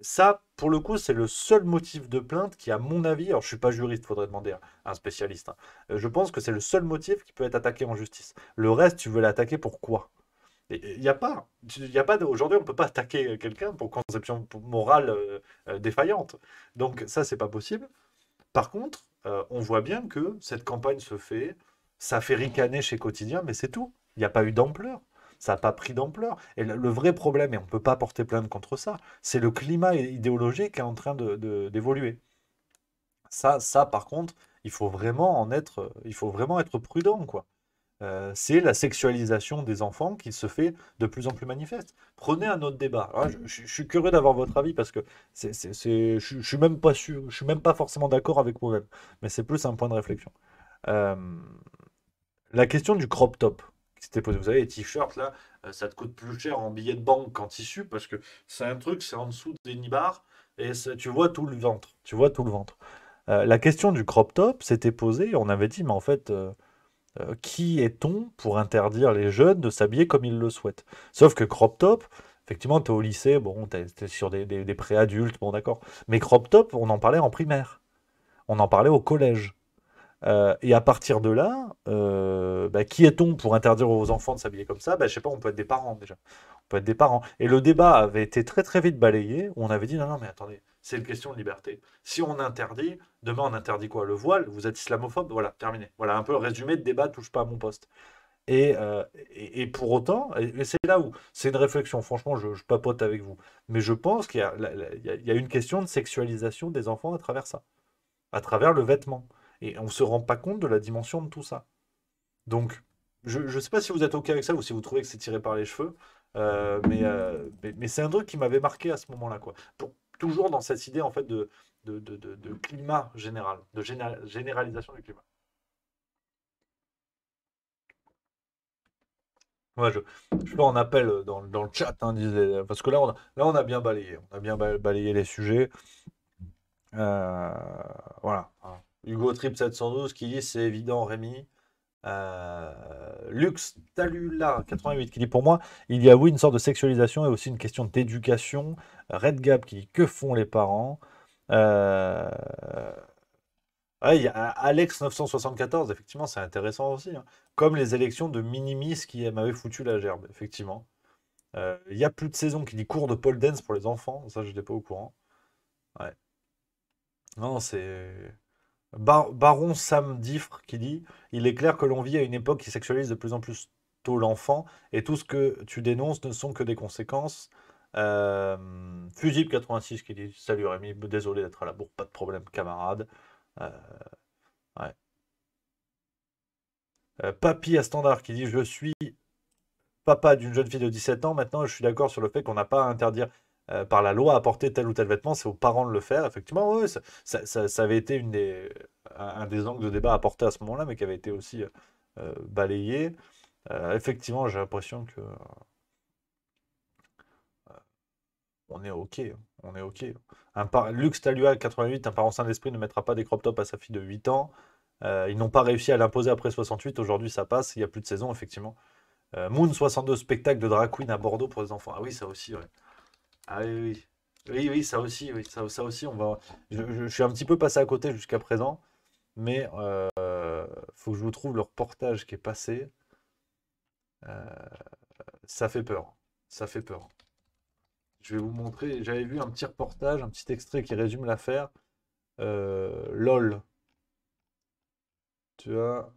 ça, pour le coup, c'est le seul motif de plainte qui, à mon avis, alors je suis pas juriste, faudrait demander à un spécialiste, hein. Je pense que c'est le seul motif qui peut être attaqué en justice. Le reste, tu veux l'attaquer pour quoi? Il n'y a pas, aujourd'hui, on ne peut pas attaquer quelqu'un pour conception morale défaillante. Donc ça, c'est pas possible. Par contre, on voit bien que cette campagne se fait, ça fait ricaner chez Quotidien, mais c'est tout. Il n'y a pas eu d'ampleur. Ça n'a pas pris d'ampleur. Et le vrai problème, et on ne peut pas porter plainte contre ça, c'est le climat idéologique qui est en train d'évoluer. Ça, par contre, il faut vraiment être prudent, quoi. C'est la sexualisation des enfants qui se fait de plus en plus manifeste. Prenez un autre débat. Alors là, je suis curieux d'avoir votre avis parce que je suis même pas sûr, je suis même pas forcément d'accord avec vous-même, mais c'est plus un point de réflexion. Euh, la question du crop top qui s'était posée. Vous savez, les t-shirts là, ça te coûte plus cher en billets de banque qu'en tissu parce que c'est un truc, c'est en dessous des nibards et tu vois tout le ventre. Tu vois tout le ventre. La question du crop top s'était posée et on avait dit, mais en fait. Qui est-on pour interdire les jeunes de s'habiller comme ils le souhaitent? Sauf que crop top, effectivement, tu es au lycée, bon, tu es sur des préadultes, bon, d'accord. Mais crop top, on en parlait en primaire, on en parlait au collège. Et à partir de là, bah, qui est-on pour interdire aux enfants de s'habiller comme ça? Bah, je sais pas, on peut être des parents déjà. On peut être des parents. Et le débat avait été très très vite balayé, où on avait dit non, non, mais attendez, c'est une question de liberté. Si on interdit, demain on interdit quoi? Le voile? Vous êtes islamophobe? Voilà, terminé. Voilà un peu le résumé de débat, touche pas à mon poste. Et pour autant, et c'est là où c'est une réflexion, franchement, je papote avec vous, mais je pense qu'il y a, il y a une question de sexualisation des enfants à travers ça, à travers le vêtement. Et on ne se rend pas compte de la dimension de tout ça. Donc, je sais pas si vous êtes OK avec ça ou si vous trouvez que c'est tiré par les cheveux, mais c'est un truc qui m'avait marqué à ce moment-là, quoi. Toujours dans cette idée, en fait, de climat général, de généralisation du climat. Ouais, je fais en appel dans le chat, hein, parce que là, on a bien balayé. On a bien balayé les sujets. Euh, voilà. Hein. Hugo Trip 712 qui dit c'est évident, Rémi. Lux Talula 88 qui dit pour moi, il y a oui une sorte de sexualisation et aussi une question d'éducation. Red Gap qui dit que font les parents. Euh, il y a Alex 974, effectivement, c'est intéressant aussi. Hein. Comme les élections de Minimis qui m'avaient foutu la gerbe, effectivement. Il y a plus de saison qui dit cours de pole dance pour les enfants. Ça, je n'étais pas au courant. Ouais. Non, c'est. Baron Sam Diffre qui dit il est clair que l'on vit à une époque qui sexualise de plus en plus tôt l'enfant et tout ce que tu dénonces ne sont que des conséquences. Fugible 86 qui dit salut Rémi, désolé d'être à la bourre, pas de problème, camarade. Euh, ouais. Papy à standard qui dit je suis papa d'une jeune fille de 17 ans. Maintenant, je suis d'accord sur le fait qu'on n'a pas à interdire par la loi à porter tel ou tel vêtement. C'est aux parents de le faire. Effectivement, oui, ça avait été un des angles de débat apportés à ce moment-là, mais qui avait été aussi balayé. Effectivement, j'ai l'impression que on est OK. On est OK. Lux Talua 88, un parent sain d'esprit ne mettra pas des crop tops à sa fille de 8 ans. Ils n'ont pas réussi à l'imposer après 68. Aujourd'hui, ça passe. Il n'y a plus de saison, effectivement. Moon 62, spectacle de drag queen à Bordeaux pour les enfants. Ah oui, ça aussi, ouais. Ah oui, oui. Oui, oui, ça aussi, oui. Ça aussi, on va. Je suis un petit peu passé à côté jusqu'à présent, mais faut que je vous trouve le reportage qui est passé. Euh, Ça fait peur. Ça fait peur. Je vais vous montrer. J'avais vu un petit reportage, un petit extrait qui résume l'affaire. LOL. Tu as.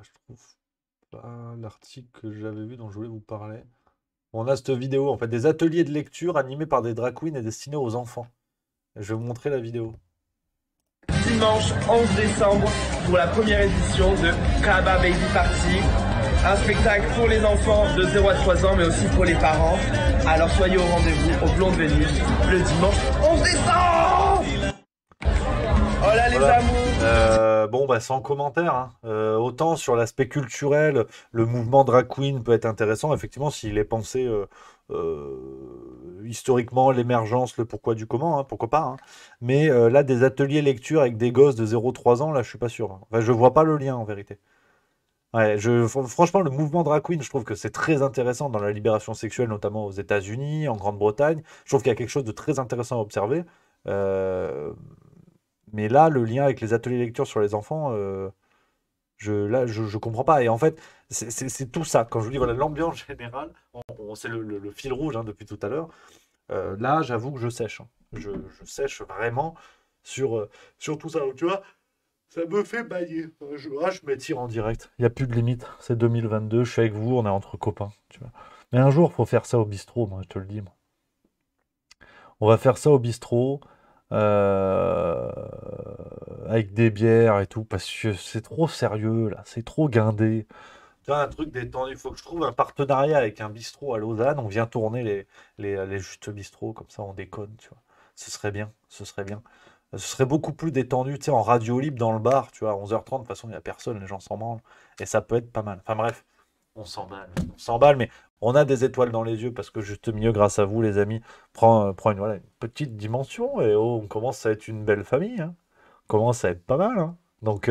Je trouve pas l'article que j'avais vu dont je voulais vous parler. On a cette vidéo, en fait, des ateliers de lecture animés par des drag queens et destinés aux enfants. Je vais vous montrer la vidéo. Dimanche 11 décembre pour la première édition de Kaba Baby Party. Un spectacle pour les enfants de 0 à 3 ans, mais aussi pour les parents. Alors soyez au rendez-vous au Blonde Vénus le dimanche 11 décembre. Oh là les Voilà. amours. Bon, bah, sans commentaire. Hein. Autant sur l'aspect culturel, le mouvement drag queen peut être intéressant, effectivement, s'il est pensé historiquement, l'émergence, le pourquoi du comment, hein, pourquoi pas. Hein. Mais là, des ateliers lecture avec des gosses de 0-3 ans, là, je suis pas sûr. Hein. Enfin, je vois pas le lien en vérité. Ouais, franchement, le mouvement drag queen, je trouve que c'est très intéressant dans la libération sexuelle, notamment aux États-Unis, en Grande-Bretagne. Je trouve qu'il y a quelque chose de très intéressant à observer. Euh, mais là, le lien avec les ateliers lecture sur les enfants, là, je comprends pas. Et en fait, c'est tout ça. Quand je vous dis, voilà, l'ambiance générale, c'est le fil rouge hein, depuis tout à l'heure. Là, j'avoue que je sèche. Hein. Je sèche vraiment sur tout ça. Donc, tu vois, ça me fait bailler. Je m'étire en direct. Il n'y a plus de limite. C'est 2022. Je suis avec vous. On est entre copains. Tu vois. Mais un jour, il faut faire ça au bistrot. Moi, je te le dis. Moi. On va faire ça au bistrot. euh, Avec des bières et tout. Parce que c'est trop sérieux, là. C'est trop guindé. Tu vois, un truc détendu. Il faut que je trouve un partenariat avec un bistrot à Lausanne. On vient tourner les justes bistrots. Comme ça, on déconne. Tu vois. Ce serait bien. Ce serait bien. Ce serait beaucoup plus détendu, tu sais, en radio libre dans le bar, tu vois, à 11h30, de toute façon, il n'y a personne, les gens s'en branlent. Et ça peut être pas mal. Enfin bref, on s'emballe. On s'emballe, mais on a des étoiles dans les yeux parce que juste mieux, grâce à vous, les amis, prend voilà, une petite dimension et oh, on commence à être une belle famille. Hein. On commence à être pas mal. Hein. Donc,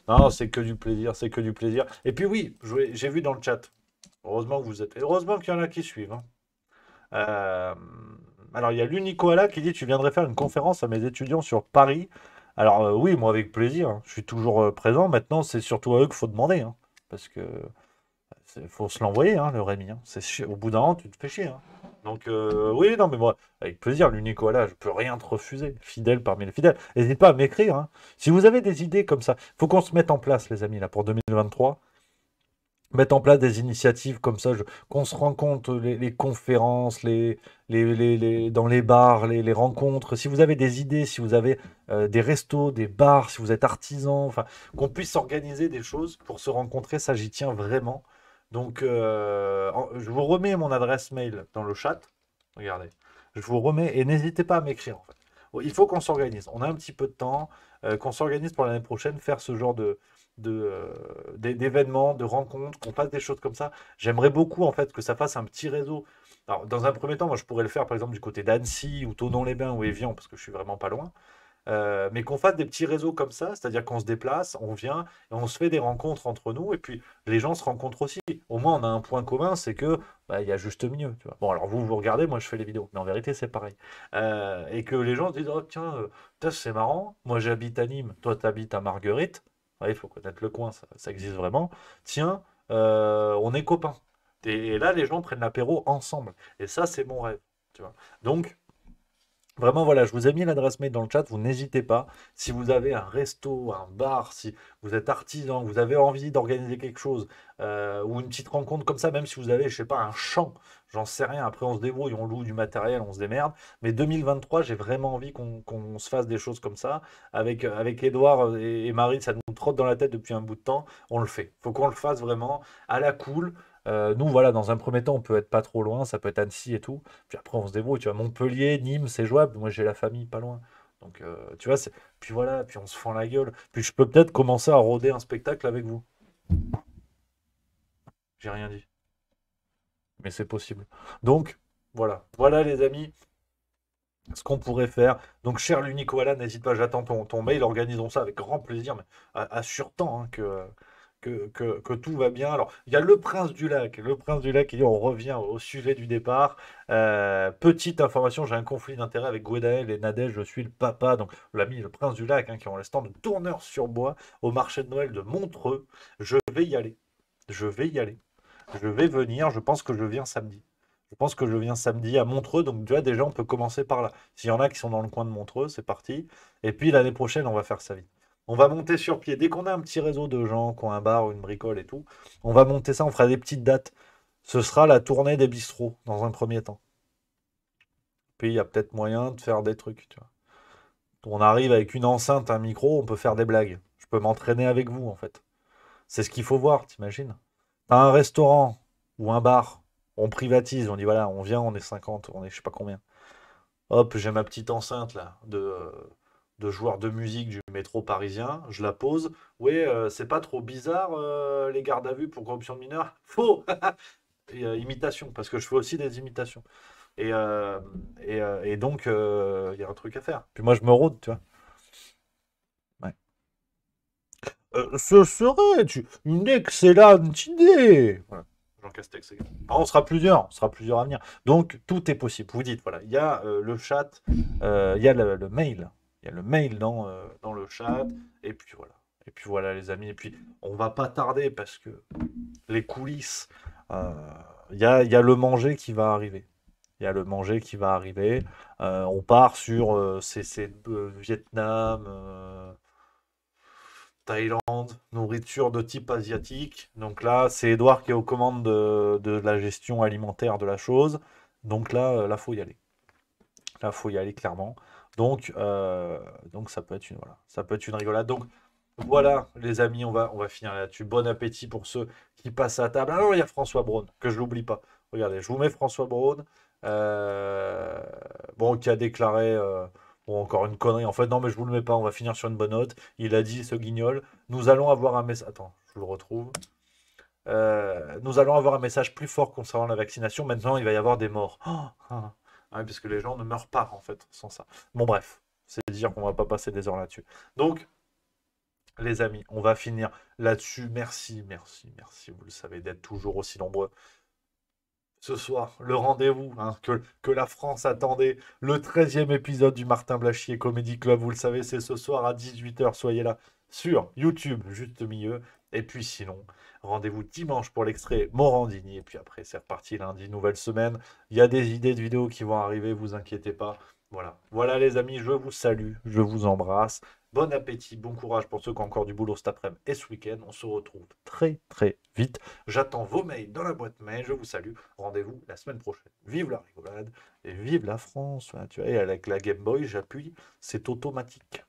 non, c'est que du plaisir, c'est que du plaisir. Et puis oui, j'ai vu dans le chat, heureusement que vous êtes, heureusement qu'il y en a qui suivent. Hein. Euh, alors, il y a l'Unicoala qui dit tu viendrais faire une conférence à mes étudiants sur Paris. Alors, oui, moi avec plaisir. Hein. Je suis toujours présent. Maintenant, c'est surtout à eux qu'il faut demander. Hein, parce que faut se l'envoyer, hein, le Rémi. Hein. Au bout d'un an, tu te fais chier. Hein. Donc, oui, non, mais moi, avec plaisir, l'Unicoala, je peux rien te refuser. Fidèle parmi les fidèles. N'hésitez pas à m'écrire. Hein. Si vous avez des idées comme ça, faut qu'on se mette en place, les amis, là, pour 2023. mettre en place des initiatives comme ça, qu'on se rencontre, les conférences, dans les bars, les rencontres. Si vous avez des idées, si vous avez des restos, des bars, si vous êtes artisan, enfin, qu'on puisse organiser des choses pour se rencontrer, ça, j'y tiens vraiment. Donc, je vous remets mon adresse mail dans le chat. Regardez, je vous remets et n'hésitez pas à m'écrire en fait. Bon, il faut qu'on s'organise. On a un petit peu de temps, qu'on s'organise pour l'année prochaine, faire ce genre d'événements, de rencontres, qu'on fasse des choses comme ça. J'aimerais beaucoup en fait que ça fasse un petit réseau. Alors, dans un premier temps, moi je pourrais le faire par exemple du côté d'Annecy ou Thonon-les-Bains ou Évian parce que je suis vraiment pas loin. Mais qu'on fasse des petits réseaux comme ça, c'est-à-dire qu'on se déplace, on vient et on se fait des rencontres entre nous et puis les gens se rencontrent aussi. Au moins on a un point commun, c'est que bah, il y a juste mieux. Tu vois. Bon alors vous regardez, moi je fais les vidéos, mais en vérité c'est pareil. Et que les gens se disent oh tiens, putain, c'est marrant, moi j'habite à Nîmes, toi t'habites à Marguerite. Ouais, il faut connaître le coin, ça existe vraiment. Tiens, on est copains. Et là, les gens prennent l'apéro ensemble. Et ça, c'est mon rêve. Tu vois. Donc, vraiment, voilà, je vous ai mis l'adresse mail dans le chat, vous n'hésitez pas. Si vous avez un resto, un bar, si vous êtes artisan, vous avez envie d'organiser quelque chose, ou une petite rencontre comme ça, même si vous avez, je sais pas, un champ, j'en sais rien, après on se débrouille, on loue du matériel, on se démerde. Mais 2023, j'ai vraiment envie qu'on se fasse des choses comme ça. Avec Edouard et Marie, ça nous trotte dans la tête depuis un bout de temps, on le fait. Faut qu'on le fasse vraiment à la cool. Nous, voilà, dans un premier temps, on peut être pas trop loin, ça peut être Annecy et tout. Puis après, on se débrouille. Tu vois, Montpellier, Nîmes, c'est jouable. Moi, j'ai la famille pas loin. Donc, tu vois, puis voilà, puis on se fend la gueule. Puis je peux peut-être commencer à rôder un spectacle avec vous. J'ai rien dit. Mais c'est possible. Donc, voilà. Voilà, les amis, ce qu'on pourrait faire. Donc, cher l'unique, voilà, n'hésite pas, j'attends ton mail. Organisons ça avec grand plaisir. Mais assure-temps hein, que tout va bien. Alors, il y a le prince du lac. Le prince du lac, qui dit on revient au sujet du départ. Petite information, j'ai un conflit d'intérêt avec Gwenaël et Nadège. Je suis le papa, donc l'ami, le prince du lac, hein, qui ont le stand de tourneur sur bois au marché de Noël de Montreux. Je vais y aller. Je vais y aller. Je vais venir. Je pense que je viens samedi. Je pense que je viens samedi à Montreux. Donc, tu vois, déjà, on peut commencer par là. S'il y en a qui sont dans le coin de Montreux, c'est parti. Et puis, l'année prochaine, on va faire ça vite. On va monter sur pied. Dès qu'on a un petit réseau de gens qui ont un bar ou une bricole et tout, on va monter ça. On fera des petites dates. Ce sera la tournée des bistrots dans un premier temps. Puis, il y a peut-être moyen de faire des trucs. Tu vois. On arrive avec une enceinte, un micro, on peut faire des blagues. Je peux m'entraîner avec vous, en fait. C'est ce qu'il faut voir, t'imagines? T'as un restaurant ou un bar, on privatise, on dit voilà, on vient, on est 50, on est je sais pas combien. Hop, j'ai ma petite enceinte là de joueur de musique du métro parisien, je la pose. Oui, c'est pas trop bizarre les gardes à vue pour corruption de mineurs? Faux! Et, imitation, parce que je fais aussi des imitations. Et, et donc, il y a un truc à faire. Puis moi, je me rôde, tu vois. Ouais. Ce serait une excellente idée. Voilà. Jean Castex également. On sera plusieurs à venir. Donc tout est possible. Vous dites, voilà, il y a le chat, il y a le mail. Il y a le mail dans le chat. Et puis voilà. Et puis voilà les amis. Et puis on va pas tarder parce que les coulisses, euh, il y a le manger qui va arriver. Il y a le manger qui va arriver. On part sur Vietnam. Thaïlande, nourriture de type asiatique. Donc là, c'est Edouard qui est aux commandes de la gestion alimentaire de la chose. Donc là, faut y aller. Là, faut y aller clairement. Donc ça peut être voilà, ça peut être une rigolade. Donc voilà, les amis, on va finir là-dessus. Bon appétit pour ceux qui passent à table. Ah non, il y a François Braun, que je l'oublie pas. Regardez, je vous mets François Braun, euh, bon, qui a déclaré, bon, encore une connerie. En fait, non, mais je vous le mets pas. On va finir sur une bonne note. Il a dit, ce guignol, nous allons avoir un message. Attends, je vous le retrouve. Nous allons avoir un message plus fort concernant la vaccination. Maintenant, il va y avoir des morts. Ouais, parce que les gens ne meurent pas, en fait, sans ça. Bon, bref, c'est dire qu'on va pas passer des heures là-dessus. Donc, les amis, on va finir là-dessus. Merci, merci, merci. Vous le savez, d'être toujours aussi nombreux. Ce soir, le rendez-vous hein, que la France attendait, le 13e épisode du Martin Blachier Comedy Club, vous le savez, c'est ce soir à 18h. Soyez là sur YouTube, juste au milieu. Et puis sinon, rendez-vous dimanche pour l'extrait Morandini. Et puis après, c'est reparti lundi, nouvelle semaine. Il y a des idées de vidéos qui vont arriver, vous inquiétez pas. Voilà les amis, je vous salue, je vous embrasse. Bon appétit, bon courage pour ceux qui ont encore du boulot cet après-midi et ce week-end. On se retrouve très très vite. J'attends vos mails dans la boîte mail. Je vous salue. Rendez-vous la semaine prochaine. Vive la rigolade et vive la France. Voilà, tu vois, et avec la Game Boy, j'appuie, c'est automatique.